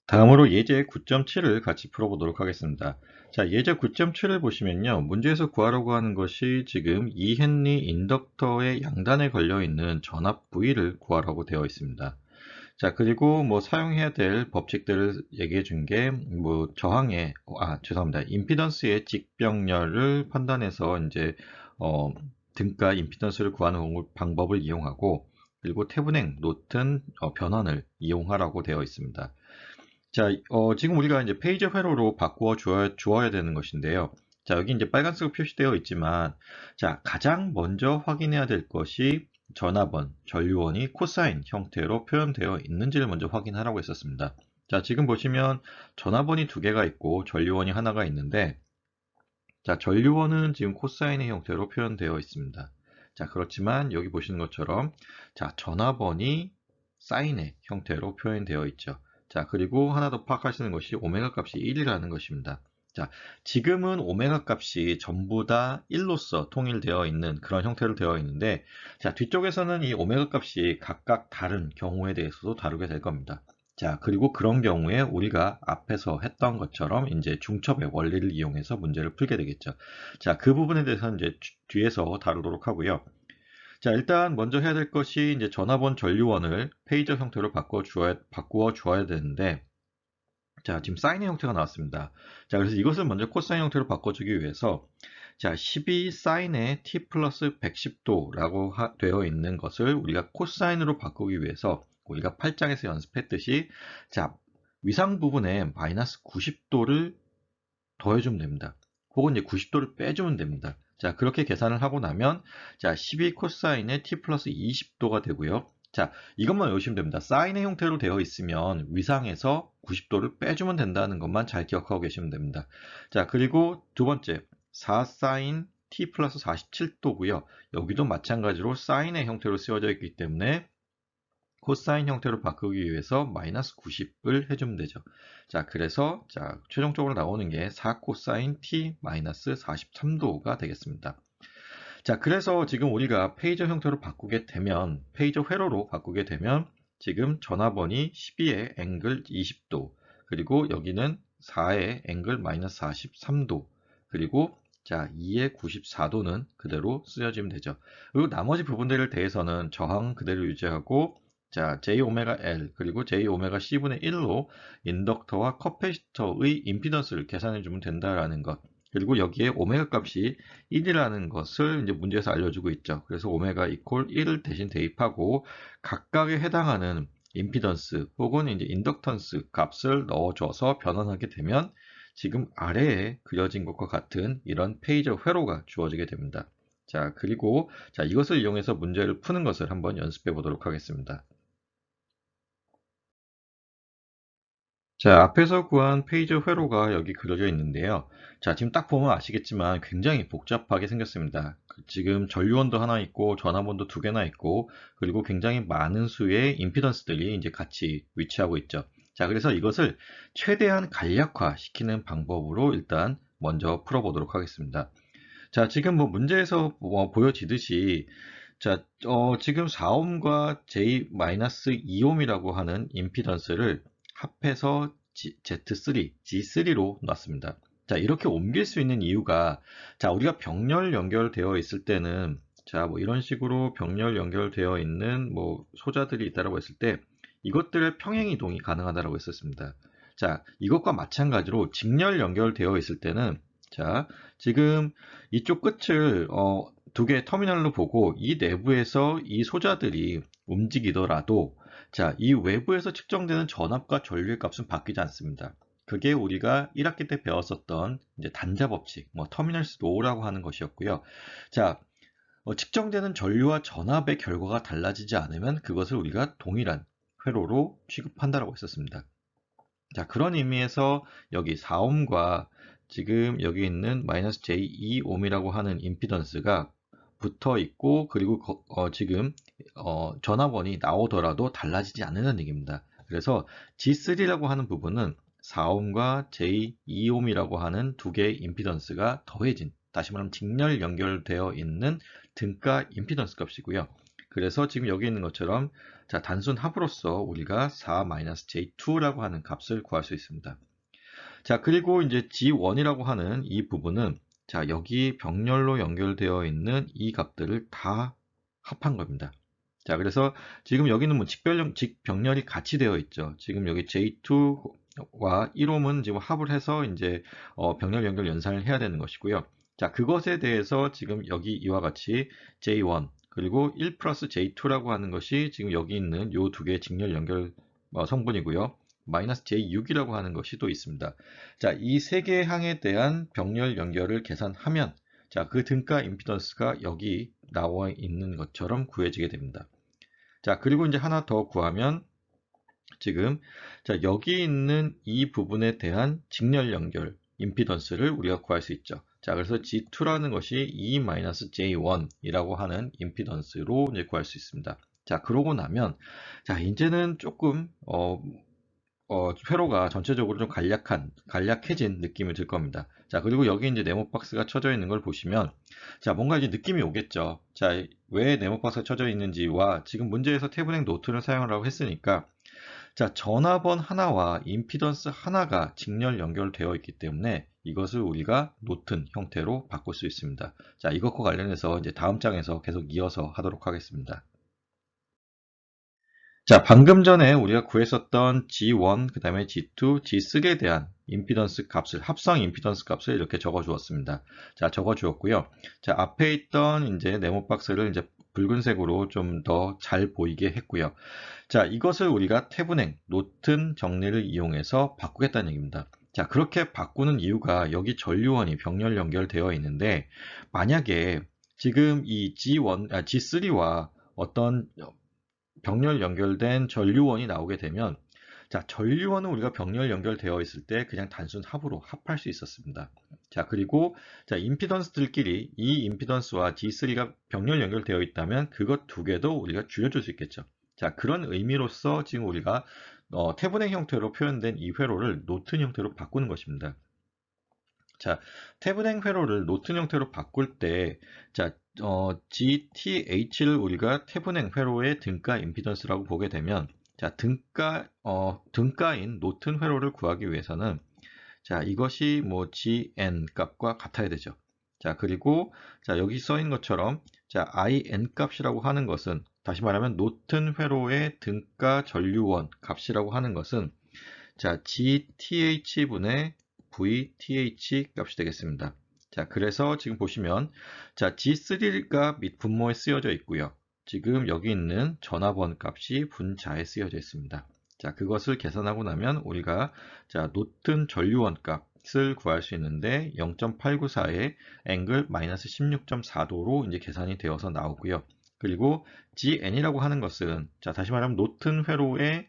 다음으로 예제 9.7을 같이 풀어보도록 하겠습니다. 자, 예제 9.7을 보시면요. 문제에서 구하려고 하는 것이 지금 2헨리 인덕터의 양단에 걸려있는 전압 V를 구하라고 되어 있습니다. 자, 그리고 뭐 사용해야 될 법칙들을 얘기해 준 게, 뭐 죄송합니다. 임피던스의 직병렬을 판단해서 이제, 등가 임피던스를 구하는 방법을 이용하고, 그리고 태분행, 노튼, 변환을 이용하라고 되어 있습니다. 자, 지금 우리가 이제 페이지 회로로 바꾸어 주어야 되는 것인데요. 자, 여기 이제 빨간색으로 표시되어 있지만, 자, 가장 먼저 확인해야 될 것이 전압원, 전류원이 코사인 형태로 표현되어 있는지를 먼저 확인하라고 했었습니다. 자, 지금 보시면 전압원이 두 개가 있고 전류원이 하나가 있는데, 자, 전류원은 지금 코사인의 형태로 표현되어 있습니다. 자, 그렇지만 여기 보시는 것처럼, 자, 전압원이 사인의 형태로 표현되어 있죠. 자, 그리고 하나 더 파악하시는 것이 오메가 값이 1이라는 것입니다. 자, 지금은 오메가 값이 전부 다 1로서 통일되어 있는 그런 형태로 되어 있는데, 자, 뒤쪽에서는 이 오메가 값이 각각 다른 경우에 대해서도 다루게 될 겁니다. 자, 그리고 그런 경우에 우리가 앞에서 했던 것처럼 이제 중첩의 원리를 이용해서 문제를 풀게 되겠죠. 자, 그 부분에 대해서는 이제 뒤에서 다루도록 하고요. 자, 일단 먼저 해야 될 것이 이제 전압원 전류원을 페이저 형태로 바꾸어 주어야 되는데, 자, 지금 사인의 형태가 나왔습니다. 자, 그래서 이것을 먼저 코사인 형태로 바꿔주기 위해서, 자, 12 사인의 t 플러스 110도라고 되어 있는 것을 우리가 코사인으로 바꾸기 위해서 우리가 8장에서 연습했듯이, 자, 위상 부분에 마이너스 90도를 더해주면 됩니다. 혹은 이제 90도를 빼주면 됩니다. 자, 그렇게 계산을 하고 나면, 자, 12 코사인의 t 플러스 20도가 되고요. 자, 이것만 외우시면 됩니다. 사인의 형태로 되어 있으면 위상에서 90도를 빼주면 된다는 것만 잘 기억하고 계시면 됩니다. 자, 그리고 두 번째, 4 사인 t 플러스 47도고요. 여기도 마찬가지로 사인의 형태로 쓰여져 있기 때문에 코사인 형태로 바꾸기 위해서 마이너스 90을 해주면 되죠. 자, 그래서 자, 최종적으로 나오는 게 4 코사인 t 마이너스 43도가 되겠습니다. 자, 그래서 지금 우리가 페이저 형태로 바꾸게 되면, 페이저 회로로 바꾸게 되면, 지금 전압원이 12의 앵글 20도, 그리고 여기는 4의 앵글 마이너스 43도, 그리고 자, 2의 94도는 그대로 쓰여지면 되죠. 그리고 나머지 부분들에 대해서는 저항 그대로 유지하고, 자, j 오메가 L 그리고 j 오메가 C분의 1로 인덕터와 커패시터의 임피던스를 계산해 주면 된다라는 것. 그리고 여기에 오메가 값이 1이라는 것을 이제 문제에서 알려주고 있죠. 그래서 오메가 이퀄 1을 대신 대입하고 각각에 해당하는 임피던스 혹은 이제 인덕턴스 값을 넣어줘서 변환하게 되면 지금 아래에 그려진 것과 같은 이런 페이저 회로가 주어지게 됩니다. 자, 그리고 자, 이것을 이용해서 문제를 푸는 것을 한번 연습해 보도록 하겠습니다. 자, 앞에서 구한 페이저 회로가 여기 그려져 있는데요. 자, 지금 딱 보면 아시겠지만 굉장히 복잡하게 생겼습니다. 지금 전류원도 하나 있고 전압원도 두 개나 있고 그리고 굉장히 많은 수의 임피던스들이 이제 같이 위치하고 있죠. 자, 그래서 이것을 최대한 간략화 시키는 방법으로 일단 먼저 풀어보도록 하겠습니다. 자, 지금 뭐 문제에서 보여지듯이 자, 지금 4옴과 J-2옴이라고 하는 임피던스를 합해서 Z3, G3로 놨습니다. 자, 이렇게 옮길 수 있는 이유가, 자, 우리가 병렬 연결되어 있을 때는, 자, 뭐 이런 식으로 병렬 연결되어 있는 뭐 소자들이 있다라고 했을 때, 이것들의 평행 이동이 가능하다라고 했었습니다. 자, 이것과 마찬가지로 직렬 연결되어 있을 때는, 자, 지금 이쪽 끝을 두 개의 터미널로 보고 이 내부에서 이 소자들이 움직이더라도 자, 이 외부에서 측정되는 전압과 전류의 값은 바뀌지 않습니다. 그게 우리가 1학기 때 배웠었던 이제 단자 법칙, 뭐 터미널스 로우라고 하는 것이었고요. 자, 측정되는 전류와 전압의 결과가 달라지지 않으면 그것을 우리가 동일한 회로로 취급한다라고 했었습니다. 자, 그런 의미에서 여기 4옴과 지금 여기 있는 마이너스 J2옴이라고 하는 임피던스가 붙어 있고 그리고 지금 전압원이 나오더라도 달라지지 않는다는 얘기입니다. 그래서 G3라고 하는 부분은 4옴과 J2옴이라고 하는 두 개의 임피던스가 더해진, 다시 말하면 직렬 연결되어 있는 등가 임피던스 값이고요. 그래서 지금 여기 있는 것처럼 자, 단순 합으로서 우리가 4-J2라고 하는 값을 구할 수 있습니다. 자, 그리고 이제 G1이라고 하는 이 부분은 자, 여기 병렬로 연결되어 있는 이 값들을 다 합한 겁니다. 자, 그래서 지금 여기는 뭐 직병렬이 같이 되어 있죠. 지금 여기 J2와 1옴은 지금 합을 해서 이제 병렬 연결 연산을 해야 되는 것이고요. 자, 그것에 대해서 지금 여기 이와 같이 J1 그리고 1 플러스 J2라고 하는 것이 지금 여기 있는 요 두 개의 직렬 연결 성분이고요. 마이너스 J6이라고 하는 것이 또 있습니다. 자, 이 세 개의 항에 대한 병렬 연결을 계산하면 자, 그 등가 임피던스가 여기 나와 있는 것처럼 구해지게 됩니다. 자, 그리고 이제 하나 더 구하면 지금 자, 여기 있는 이 부분에 대한 직렬 연결 임피던스를 우리가 구할 수 있죠. 자, 그래서 G2라는 것이 E-J1이라고 하는 임피던스로 이제 구할 수 있습니다. 자, 그러고 나면 자, 이제는 조금 회로가 전체적으로 좀 간략해진 느낌이 들 겁니다. 자, 그리고 여기 이제 네모 박스가 쳐져 있는 걸 보시면, 자, 뭔가 이제 느낌이 오겠죠. 자, 왜 네모 박스가 쳐져 있는지와 지금 문제에서 태블행 노트를 사용하라고 했으니까, 자, 전압원 하나와 임피던스 하나가 직렬 연결되어 있기 때문에 이것을 우리가 노튼 형태로 바꿀 수 있습니다. 자, 이것과 관련해서 이제 다음 장에서 계속 이어서 하도록 하겠습니다. 자, 방금 전에 우리가 구했었던 G1, 그 다음에 G2, G3에 대한 임피던스 값을, 합성 임피던스 값을 이렇게 적어 주었습니다. 자, 적어 주었고요. 자, 앞에 있던 이제 네모 박스를 이제 붉은색으로 좀 더 잘 보이게 했고요. 자, 이것을 우리가 태분행, 노튼 정리를 이용해서 바꾸겠다는 얘기입니다. 자, 그렇게 바꾸는 이유가 여기 전류원이 병렬 연결되어 있는데, 만약에 지금 이 G3와 어떤 병렬 연결된 전류원이 나오게 되면 자, 전류원은 우리가 병렬 연결되어 있을 때 그냥 단순 합으로 합할 수 있었습니다. 자, 그리고 자, 임피던스들끼리 이 임피던스와 D3가 병렬 연결되어 있다면 그것 두 개도 우리가 줄여줄 수 있겠죠. 자, 그런 의미로서 지금 우리가 태분행 형태로 표현된 이 회로를 노튼 형태로 바꾸는 것입니다. 자, 태분행 회로를 노튼 형태로 바꿀 때, 자, GTH를 우리가 태분행 회로의 등가 임피던스라고 보게 되면, 자, 등가인 노튼 회로를 구하기 위해서는, 자, 이것이 뭐 GN 값과 같아야 되죠. 자, 그리고, 자, 여기 써있는 것처럼, 자, IN 값이라고 하는 것은 다시 말하면 노튼 회로의 등가 전류원 값이라고 하는 것은 자, GTH분의 VTH 값이 되겠습니다. 자, 그래서 지금 보시면 자, G3가 및 분모에 쓰여져 있고요. 지금 여기 있는 전화번 값이 분자에 쓰여져 있습니다. 자, 그것을 계산하고 나면 우리가 자, 노튼 전류원 값을 구할 수 있는데 0.894의 앵글 마이너스 16.4도로 이제 계산이 되어서 나오고요. 그리고 GN이라고 하는 것은 자, 다시 말하면 노튼 회로의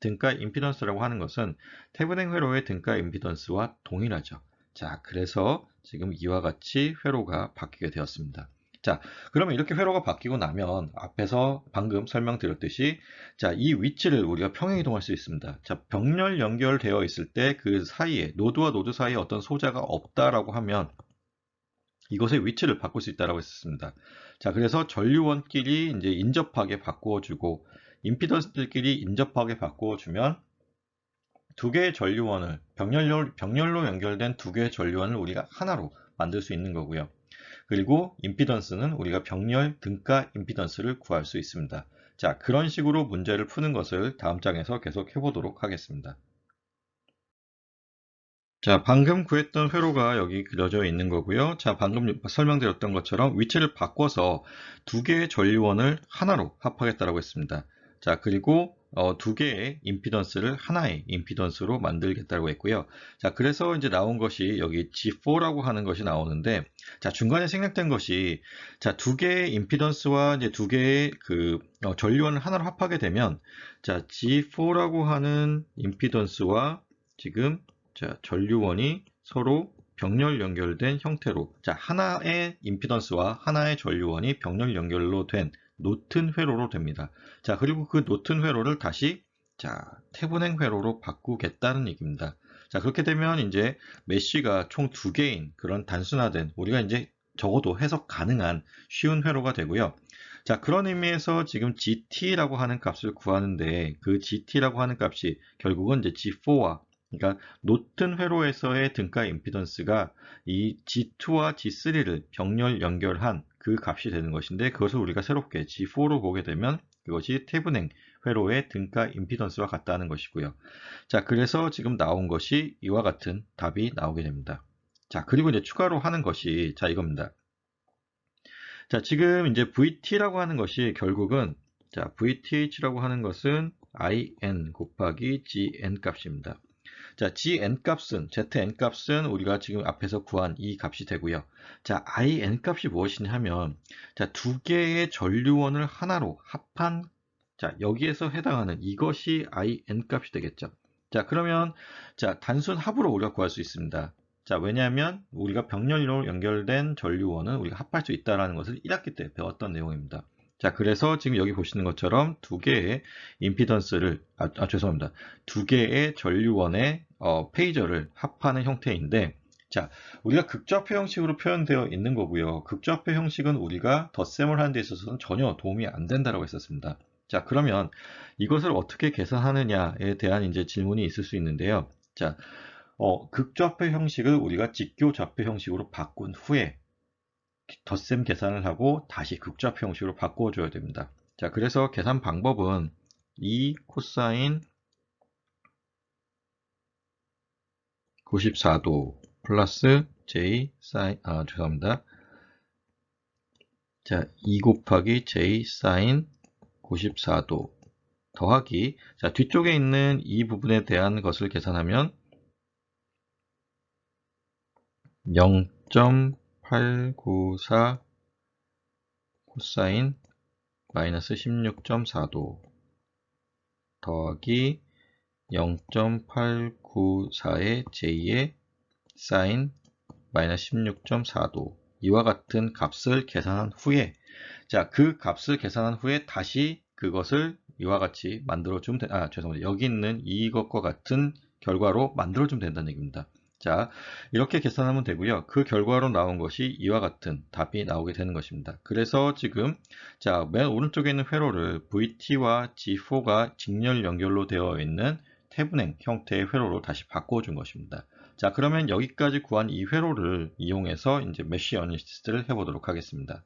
등가 임피던스라고 하는 것은 태분행 회로의 등가 임피던스와 동일하죠. 자, 그래서 지금 이와 같이 회로가 바뀌게 되었습니다. 자, 그러면 이렇게 회로가 바뀌고 나면 앞에서 방금 설명드렸듯이 자, 이 위치를 우리가 평행 이동할 수 있습니다. 자, 병렬 연결되어 있을 때 그 사이에 노드와 노드 사이에 어떤 소자가 없다라고 하면 이것의 위치를 바꿀 수 있다고 했습니다. 자, 그래서 전류원끼리 이제 인접하게 바꾸어주고 임피던스들끼리 인접하게 바꾸어주면 두 개의 전류원을 병렬로 연결된 두 개의 전류원을 우리가 하나로 만들 수 있는 거고요. 그리고 임피던스는 우리가 병렬 등가 임피던스를 구할 수 있습니다. 자, 그런 식으로 문제를 푸는 것을 다음 장에서 계속 해보도록 하겠습니다. 자, 방금 구했던 회로가 여기 그려져 있는 거고요. 자, 방금 설명드렸던 것처럼 위치를 바꿔서 두 개의 전류원을 하나로 합하겠다라고 했습니다. 자, 그리고 두 개의 임피던스를 하나의 임피던스로 만들겠다고 했고요. 자, 그래서 이제 나온 것이 여기 G4라고 하는 것이 나오는데, 자, 중간에 생략된 것이 자, 두 개의 임피던스와 이제 두 개의 그 전류원을 하나로 합하게 되면 자, G4라고 하는 임피던스와 지금 자, 전류원이 서로 병렬 연결된 형태로 자, 하나의 임피던스와 하나의 전류원이 병렬 연결로 된 노튼 회로로 됩니다. 자, 그리고 그 노튼 회로를 다시 자, 태분행 회로로 바꾸겠다는 얘기입니다. 자, 그렇게 되면 이제 메쉬가 총 두 개인 그런 단순화된 우리가 이제 적어도 해석 가능한 쉬운 회로가 되고요. 자, 그런 의미에서 지금 GT라고 하는 값을 구하는데 그 GT라고 하는 값이 결국은 이제 G4와 그러니까 노튼 회로에서의 등가 임피던스가 이 G2와 G3를 병렬 연결한 그 값이 되는 것인데 그것을 우리가 새롭게 G4로 보게 되면 그것이 태분행 회로의 등가 임피던스와 같다는 것이고요. 자, 그래서 지금 나온 것이 이와 같은 답이 나오게 됩니다. 자, 그리고 이제 추가로 하는 것이 자, 이겁니다. 자, 지금 이제 VT라고 하는 것이 결국은 자, VTH라고 하는 것은 IN 곱하기 GN 값입니다. 자, gn 값은, zn 값은 우리가 지금 앞에서 구한 이 값이 되고요. 자, in 값이 무엇이냐 하면, 자, 두 개의 전류원을 하나로 합한, 자, 여기에서 해당하는 이것이 in 값이 되겠죠. 자, 그러면, 자, 단순 합으로 우리가 구할 수 있습니다. 자, 왜냐하면 우리가 병렬로 연결된 전류원은 우리가 합할 수 있다는 것을 1학기 때 배웠던 내용입니다. 자, 그래서 지금 여기 보시는 것처럼 두 개의 임피던스를, 죄송합니다. 두 개의 전류원의 페이저를 합하는 형태인데, 자, 우리가 극좌표 형식으로 표현되어 있는 거고요. 극좌표 형식은 우리가 덧셈을 하는 데 있어서는 전혀 도움이 안 된다고 했었습니다. 자, 그러면 이것을 어떻게 계산하느냐에 대한 이제 질문이 있을 수 있는데요. 자, 극좌표 형식을 우리가 직교좌표 형식으로 바꾼 후에 덧셈 계산을 하고 다시 극좌표 형식으로 바꿔줘야 됩니다. 자, 그래서 계산 방법은 2 코사인 94도 플러스 J 사인, 죄송합니다. 자, 2 곱하기 J 사인 94도 더하기, 자, 뒤쪽에 있는 이 부분에 대한 것을 계산하면 0.894 코사인 마이너스 16.4도 더하기 0.894의 J의 사인 마이너스 16.4도 이와 같은 값을 계산한 후에 자, 그 값을 계산한 후에 다시 그것을 이와 같이 만들어주면 죄송합니다. 여기 있는 이것과 같은 결과로 만들어주면 된다는 얘기입니다. 자, 이렇게 계산하면 되고요. 그 결과로 나온 것이 이와 같은 답이 나오게 되는 것입니다. 그래서 지금 자, 맨 오른쪽에 있는 회로를 VT와 G4가 직렬 연결로 되어 있는 태분행 형태의 회로로 다시 바꿔준 것입니다. 자, 그러면 여기까지 구한 이 회로를 이용해서 이제 메쉬 어니스트를 해보도록 하겠습니다.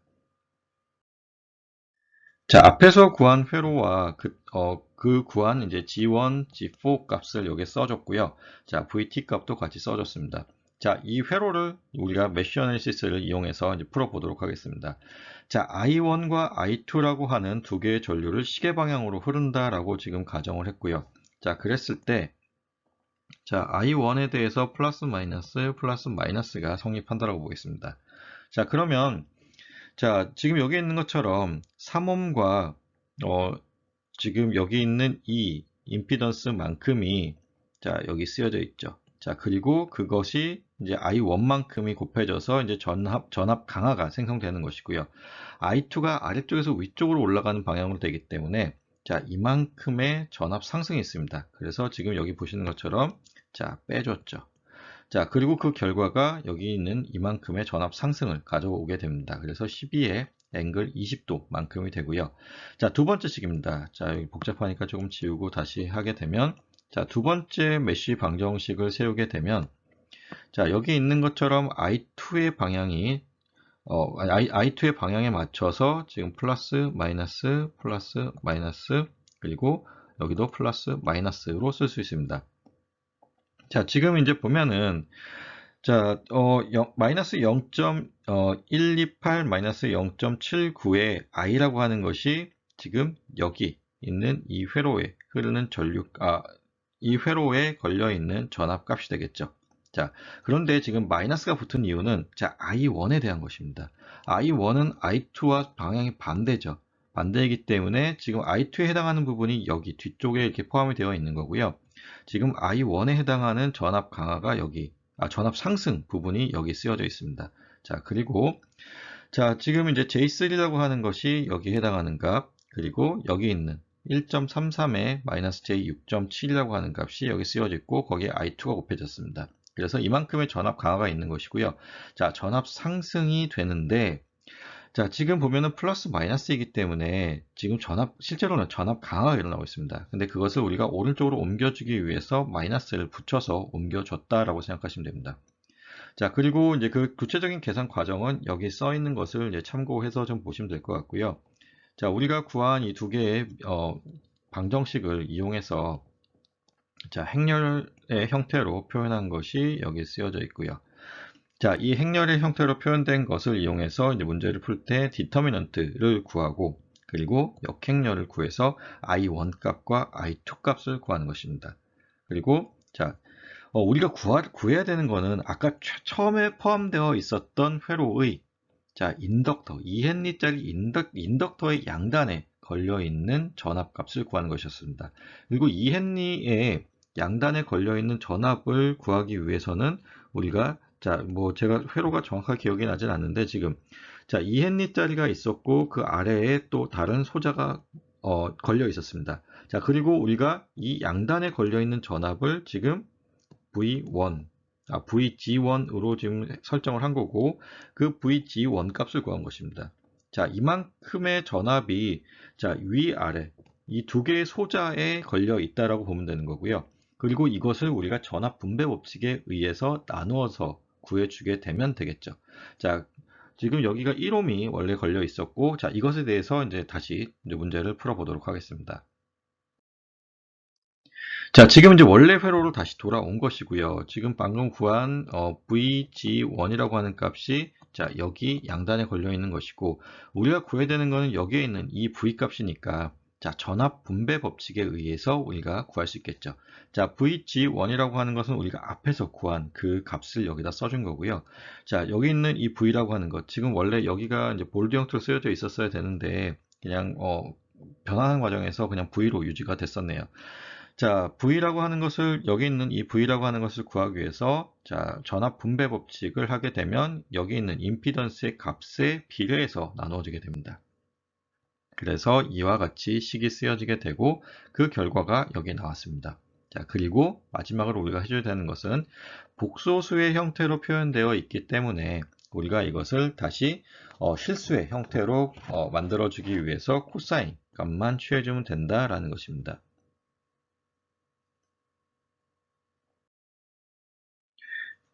자, 앞에서 구한 회로와 그 구한 이제 G1, G4 값을 여기에 써줬고요. 자, VT 값도 같이 써줬습니다. 자, 이 회로를 우리가 메쉬 어널리시스를 이용해서 이제 풀어보도록 하겠습니다. 자, I1과 I2라고 하는 두 개의 전류를 시계 방향으로 흐른다라고 지금 가정을 했고요. 자, 그랬을 때, 자, I1에 대해서 플러스 마이너스가 성립한다라고 보겠습니다. 자, 그러면 자, 지금 여기 있는 것처럼 3옴과 지금 여기 있는 이 임피던스만큼이 자, 여기 쓰여져 있죠. 자, 그리고 그것이 이제 I1만큼이 곱해져서 이제 전압 강화가 생성되는 것이고요. I2가 아래쪽에서 위쪽으로 올라가는 방향으로 되기 때문에 자, 이만큼의 전압 상승이 있습니다. 그래서 지금 여기 보시는 것처럼 자, 빼줬죠. 자, 그리고 그 결과가 여기 있는 이만큼의 전압 상승을 가져오게 됩니다. 그래서 12의 앵글 20도 만큼이 되고요. 자, 두 번째 식입니다. 자, 여기 복잡하니까 조금 지우고 다시 하게 되면, 자, 두 번째 메쉬 방정식을 세우게 되면, 자, 여기 있는 것처럼 I2의 방향이, I2의 방향에 맞춰서 지금 플러스, 마이너스, 그리고 여기도 플러스, 마이너스로 쓸 수 있습니다. 자, 지금 이제 보면은, 자, 마이너스 0.128 마이너스 0.79의 i라고 하는 것이 지금 여기 있는 이 회로에 흐르는 이 회로에 걸려 있는 전압 값이 되겠죠. 자, 그런데 지금 마이너스가 붙은 이유는 자, I1에 대한 것입니다. I1은 I2와 방향이 반대죠. 반대이기 때문에 지금 I2에 해당하는 부분이 여기 뒤쪽에 이렇게 포함이 되어 있는 거고요. 지금 I1에 해당하는 전압 강화가 전압 상승 부분이 여기 쓰여져 있습니다. 자, 그리고, 자, 지금 이제 J3라고 하는 것이 여기에 해당하는 값, 그리고 여기 있는 1.33의 마이너스 J6.7이라고 하는 값이 여기 쓰여져 있고, 거기에 I2가 곱해졌습니다. 그래서 이만큼의 전압 강화가 있는 것이고요. 자, 전압 상승이 되는데, 자, 지금 보면은 플러스 마이너스이기 때문에 지금 실제로는 전압 강화가 일어나고 있습니다. 근데 그것을 우리가 오른쪽으로 옮겨주기 위해서 마이너스를 붙여서 옮겨줬다라고 생각하시면 됩니다. 자, 그리고 이제 그 구체적인 계산 과정은 여기 써 있는 것을 이제 참고해서 좀 보시면 될 것 같고요. 자, 우리가 구한 이 두 개의 방정식을 이용해서 자, 행렬의 형태로 표현한 것이 여기 쓰여져 있고요. 자, 이 행렬의 형태로 표현된 것을 이용해서 이제 문제를 풀 때 디터미넌트를 구하고 그리고 역행렬을 구해서 I1 값과 I2 값을 구하는 것입니다. 그리고 자, 우리가 구해야 되는 거는 아까 처음에 포함되어 있었던 회로의 자, 인덕터, 2헨리짜리 인덕터의 양단에 걸려있는 전압값을 구하는 것이었습니다. 그리고 2헨리의 양단에 걸려있는 전압을 구하기 위해서는 우리가 자, 뭐 제가 회로가 정확하게 기억이 나진 않는데 지금 자, 2헨리짜리가 있었고 그 아래에 또 다른 소자가 걸려 있었습니다. 자, 그리고 우리가 이 양단에 걸려있는 전압을 지금 VG1으로 지금 설정을 한 거고, 그 VG1 값을 구한 것입니다. 자, 이만큼의 전압이, 자, 위아래, 이 두 개의 소자에 걸려 있다라고 보면 되는 거고요. 그리고 이것을 우리가 전압 분배 법칙에 의해서 나누어서 구해주게 되면 되겠죠. 자, 지금 여기가 1옴이 원래 걸려 있었고, 자, 이것에 대해서 이제 다시 문제를 풀어보도록 하겠습니다. 자, 지금 이제 원래 회로로 다시 돌아온 것이고요. 지금 방금 구한 VG1이라고 하는 값이 자, 여기 양단에 걸려 있는 것이고 우리가 구해야 되는 것은 여기에 있는 이 V 값이니까 자, 전압 분배 법칙에 의해서 우리가 구할 수 있겠죠. 자, VG1이라고 하는 것은 우리가 앞에서 구한 그 값을 여기다 써준 거고요. 자, 여기 있는 이 V라고 하는 것, 지금 원래 여기가 이제 볼드 형태로 쓰여져 있었어야 되는데 그냥 변화하는 과정에서 그냥 V로 유지가 됐었네요. 자, V라고 하는 것을, 여기 있는 이 V라고 하는 것을 구하기 위해서, 자, 전압 분배 법칙을 하게 되면, 여기 있는 임피던스의 값에 비례해서 나누어지게 됩니다. 그래서 이와 같이 식이 쓰여지게 되고, 그 결과가 여기 나왔습니다. 자, 그리고 마지막으로 우리가 해줘야 되는 것은, 복소수의 형태로 표현되어 있기 때문에, 우리가 이것을 다시 실수의 형태로 만들어주기 위해서 코사인 값만 취해주면 된다라는 것입니다.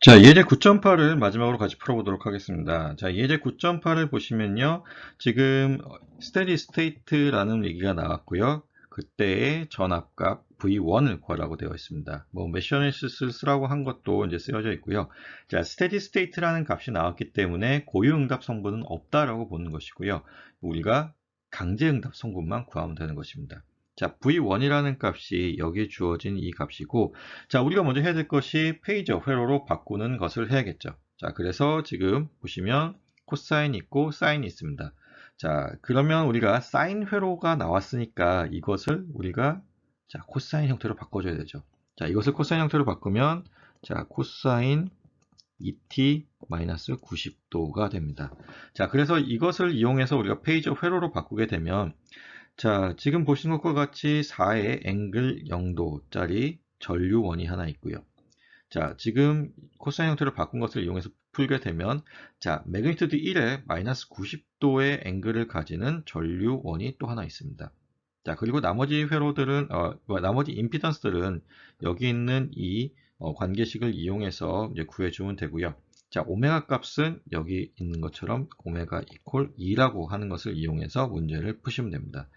자, 예제 9.8을 마지막으로 같이 풀어보도록 하겠습니다. 자, 예제 9.8을 보시면요. 지금 steady state라는 얘기가 나왔고요. 그때의 전압값 V1을 구하라고 되어 있습니다. 뭐 메셔니스를 쓰라고 한 것도 이제 쓰여져 있고요. 자, steady state라는 값이 나왔기 때문에 고유응답 성분은 없다라고 보는 것이고요. 우리가 강제응답 성분만 구하면 되는 것입니다. 자, V1이라는 값이 여기에 주어진 이 값이고, 자, 우리가 먼저 해야 될 것이 페이저 회로로 바꾸는 것을 해야겠죠. 자, 그래서 지금 보시면 코사인 있고 사인이 있습니다. 자, 그러면 우리가 사인 회로가 나왔으니까 이것을 우리가 자, 코사인 형태로 바꿔줘야 되죠. 자, 이것을 코사인 형태로 바꾸면 자, 코사인 2t-90도가 됩니다. 자, 그래서 이것을 이용해서 우리가 페이저 회로로 바꾸게 되면 자, 지금 보시는 것과 같이 4의 앵글 0도짜리 전류원이 하나 있고요. 자, 지금 코사인 형태를 바꾼 것을 이용해서 풀게 되면 자, 매그니튜드 1의 마이너스 90도의 앵글을 가지는 전류원이 또 하나 있습니다. 자, 그리고 나머지 회로들은 나머지 임피던스들은 여기 있는 이 관계식을 이용해서 이제 구해주면 되고요. 자, 오메가 값은 여기 있는 것처럼 오메가 이퀄 2라고 하는 것을 이용해서 문제를 푸시면 됩니다.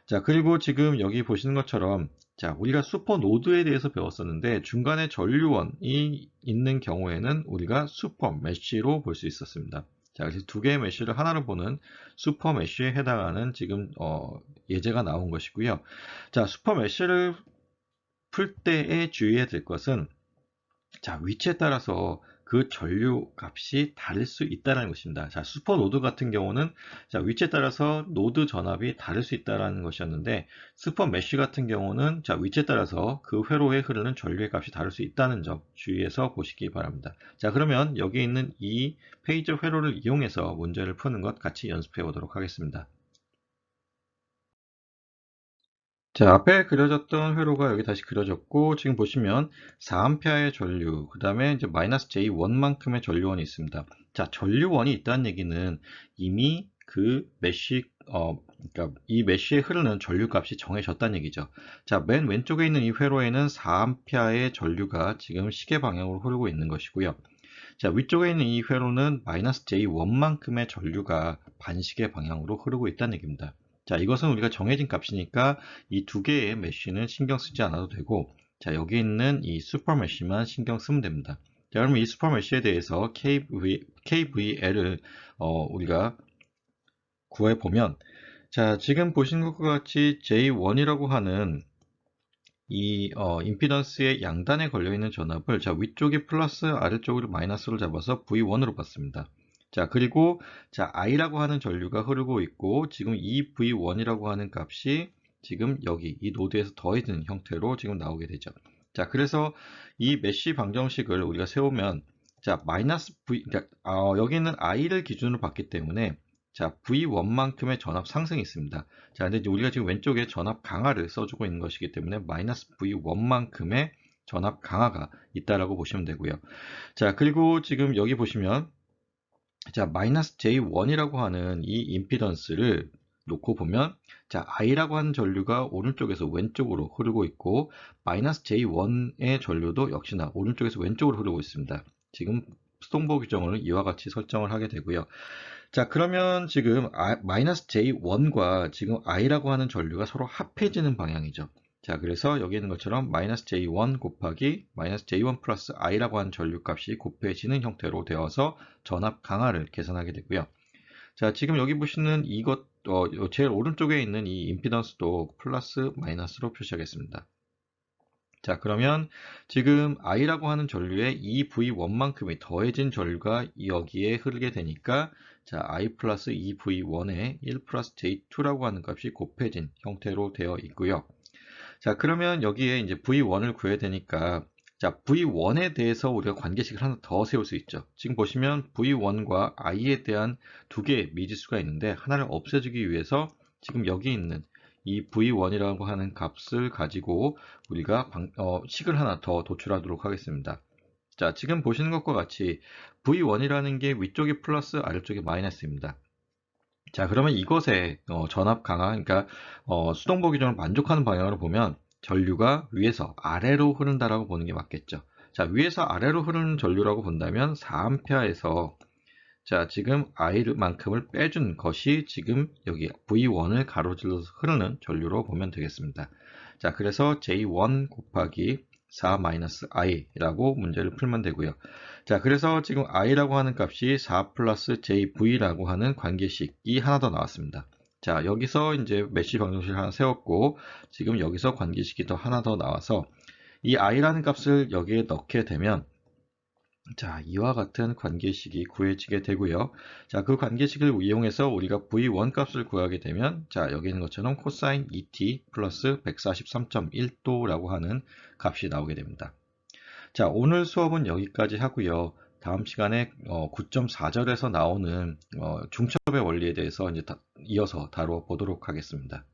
자, 그리고 지금 여기 보시는 것처럼 자, 우리가 슈퍼 노드에 대해서 배웠었는데 중간에 전류원이 있는 경우에는 우리가 슈퍼 메쉬로 볼 수 있었습니다. 자, 그래서 두 개의 메쉬를 하나로 보는 슈퍼 메쉬에 해당하는 지금 예제가 나온 것이고요. 자, 슈퍼 메쉬를 풀 때에 주의해야 될 것은 자, 위치에 따라서 그 전류 값이 다를 수 있다는 것입니다. 자, 슈퍼 노드 같은 경우는 자, 위치에 따라서 노드 전압이 다를 수 있다는 것이었는데 슈퍼 메쉬 같은 경우는 자, 위치에 따라서 그 회로에 흐르는 전류의 값이 다를 수 있다는 점 주의해서 보시기 바랍니다. 자, 그러면 여기 있는 이 페이저 회로를 이용해서 문제를 푸는 것 같이 연습해 보도록 하겠습니다. 자, 앞에 그려졌던 회로가 여기 다시 그려졌고, 지금 보시면 4A의 전류, 그 다음에 이제 마이너스 J1만큼의 전류원이 있습니다. 자, 전류원이 있다는 얘기는 이미 그 그러니까 이 메쉬에 흐르는 전류 값이 정해졌다는 얘기죠. 자, 맨 왼쪽에 있는 이 회로에는 4A의 전류가 지금 시계 방향으로 흐르고 있는 것이고요. 자, 위쪽에 있는 이 회로는 마이너스 J1만큼의 전류가 반시계 방향으로 흐르고 있다는 얘기입니다. 자, 이것은 우리가 정해진 값이니까 이 두 개의 메쉬는 신경 쓰지 않아도 되고, 자, 여기 있는 이 슈퍼 메쉬만 신경 쓰면 됩니다. 자, 그러면 이 슈퍼 메쉬에 대해서 KVL을 우리가 구해 보면, 자, 지금 보신 것과 같이 J1이라고 하는 이 임피던스의 양단에 걸려있는 전압을 자, 위쪽이 플러스 아래쪽으로 마이너스로 잡아서 V1으로 봤습니다. 자, 그리고 자, I라고 하는 전류가 흐르고 있고 지금 이 V1이라고 하는 값이 지금 여기 이 노드에서 더해지는 형태로 지금 나오게 되죠. 자, 그래서 이 메쉬 방정식을 우리가 세우면 자, 마이너스 V, 그러니까 여기 있는 I를 기준으로 봤기 때문에 자, V1만큼의 전압 상승이 있습니다. 자, 근데 이제 우리가 지금 왼쪽에 전압 강화를 써주고 있는 것이기 때문에 마이너스 V1만큼의 전압 강화가 있다라고 보시면 되고요. 자, 그리고 지금 여기 보시면 자, 마이너스 J1이라고 하는 이 임피던스를 놓고 보면 자, I라고 하는 전류가 오른쪽에서 왼쪽으로 흐르고 있고 마이너스 J1의 전류도 역시나 오른쪽에서 왼쪽으로 흐르고 있습니다. 지금 스톤보 규정을 이와 같이 설정을 하게 되고요. 자, 그러면 지금 마이너스 J1과 지금 I라고 하는 전류가 서로 합해지는 방향이죠. 자, 그래서 여기 있는 것처럼 마이너스 J1 곱하기 마이너스 J1 플러스 I라고 하는 전류 값이 곱해지는 형태로 되어서 전압 강화를 계산하게 되고요. 자, 지금 여기 보시는 이것, 제일 오른쪽에 있는 이 임피던스도 플러스 마이너스로 표시하겠습니다. 자, 그러면 지금 I라고 하는 전류에 이 V1만큼이 더해진 전류가 여기에 흐르게 되니까 자, I 플러스 2V1에 1 플러스 J2라고 하는 값이 곱해진 형태로 되어 있고요. 자, 그러면 여기에 이제 V1을 구해야 되니까 자, V1에 대해서 우리가 관계식을 하나 더 세울 수 있죠. 지금 보시면 V1과 I에 대한 두 개의 미지수가 있는데 하나를 없애주기 위해서 지금 여기 있는 이 V1이라고 하는 값을 가지고 우리가 식을 하나 더 도출하도록 하겠습니다. 자, 지금 보시는 것과 같이 V1이라는 게 위쪽이 플러스 아래쪽이 마이너스입니다. 자, 그러면 이것의 전압 강화, 그러니까 수동보 규정을 만족하는 방향으로 보면 전류가 위에서 아래로 흐른다라고 보는 게 맞겠죠. 자, 위에서 아래로 흐르는 전류라고 본다면 4A에서 자, 지금 I만큼을 빼준 것이 지금 여기 V1을 가로질러서 흐르는 전류로 보면 되겠습니다. 자, 그래서 J1 곱하기 4-I라고 문제를 풀면 되고요. 자, 그래서 지금 I라고 하는 값이 4 플러스 JV라고 하는 관계식이 하나 더 나왔습니다. 자, 여기서 이제 메쉬 방정식을 하나 세웠고, 지금 여기서 관계식이 더 하나 더 나와서 이 I라는 값을 여기에 넣게 되면 자, 이와 같은 관계식이 구해지게 되고요. 자, 그 관계식을 이용해서 우리가 V1 값을 구하게 되면 자, 여기 있는 것처럼 코사인 2t 플러스 143.1도라고 하는 값이 나오게 됩니다. 자, 오늘 수업은 여기까지 하고요. 다음 시간에 9.4절에서 나오는 중첩의 원리에 대해서 이제 이어서 다뤄보도록 하겠습니다.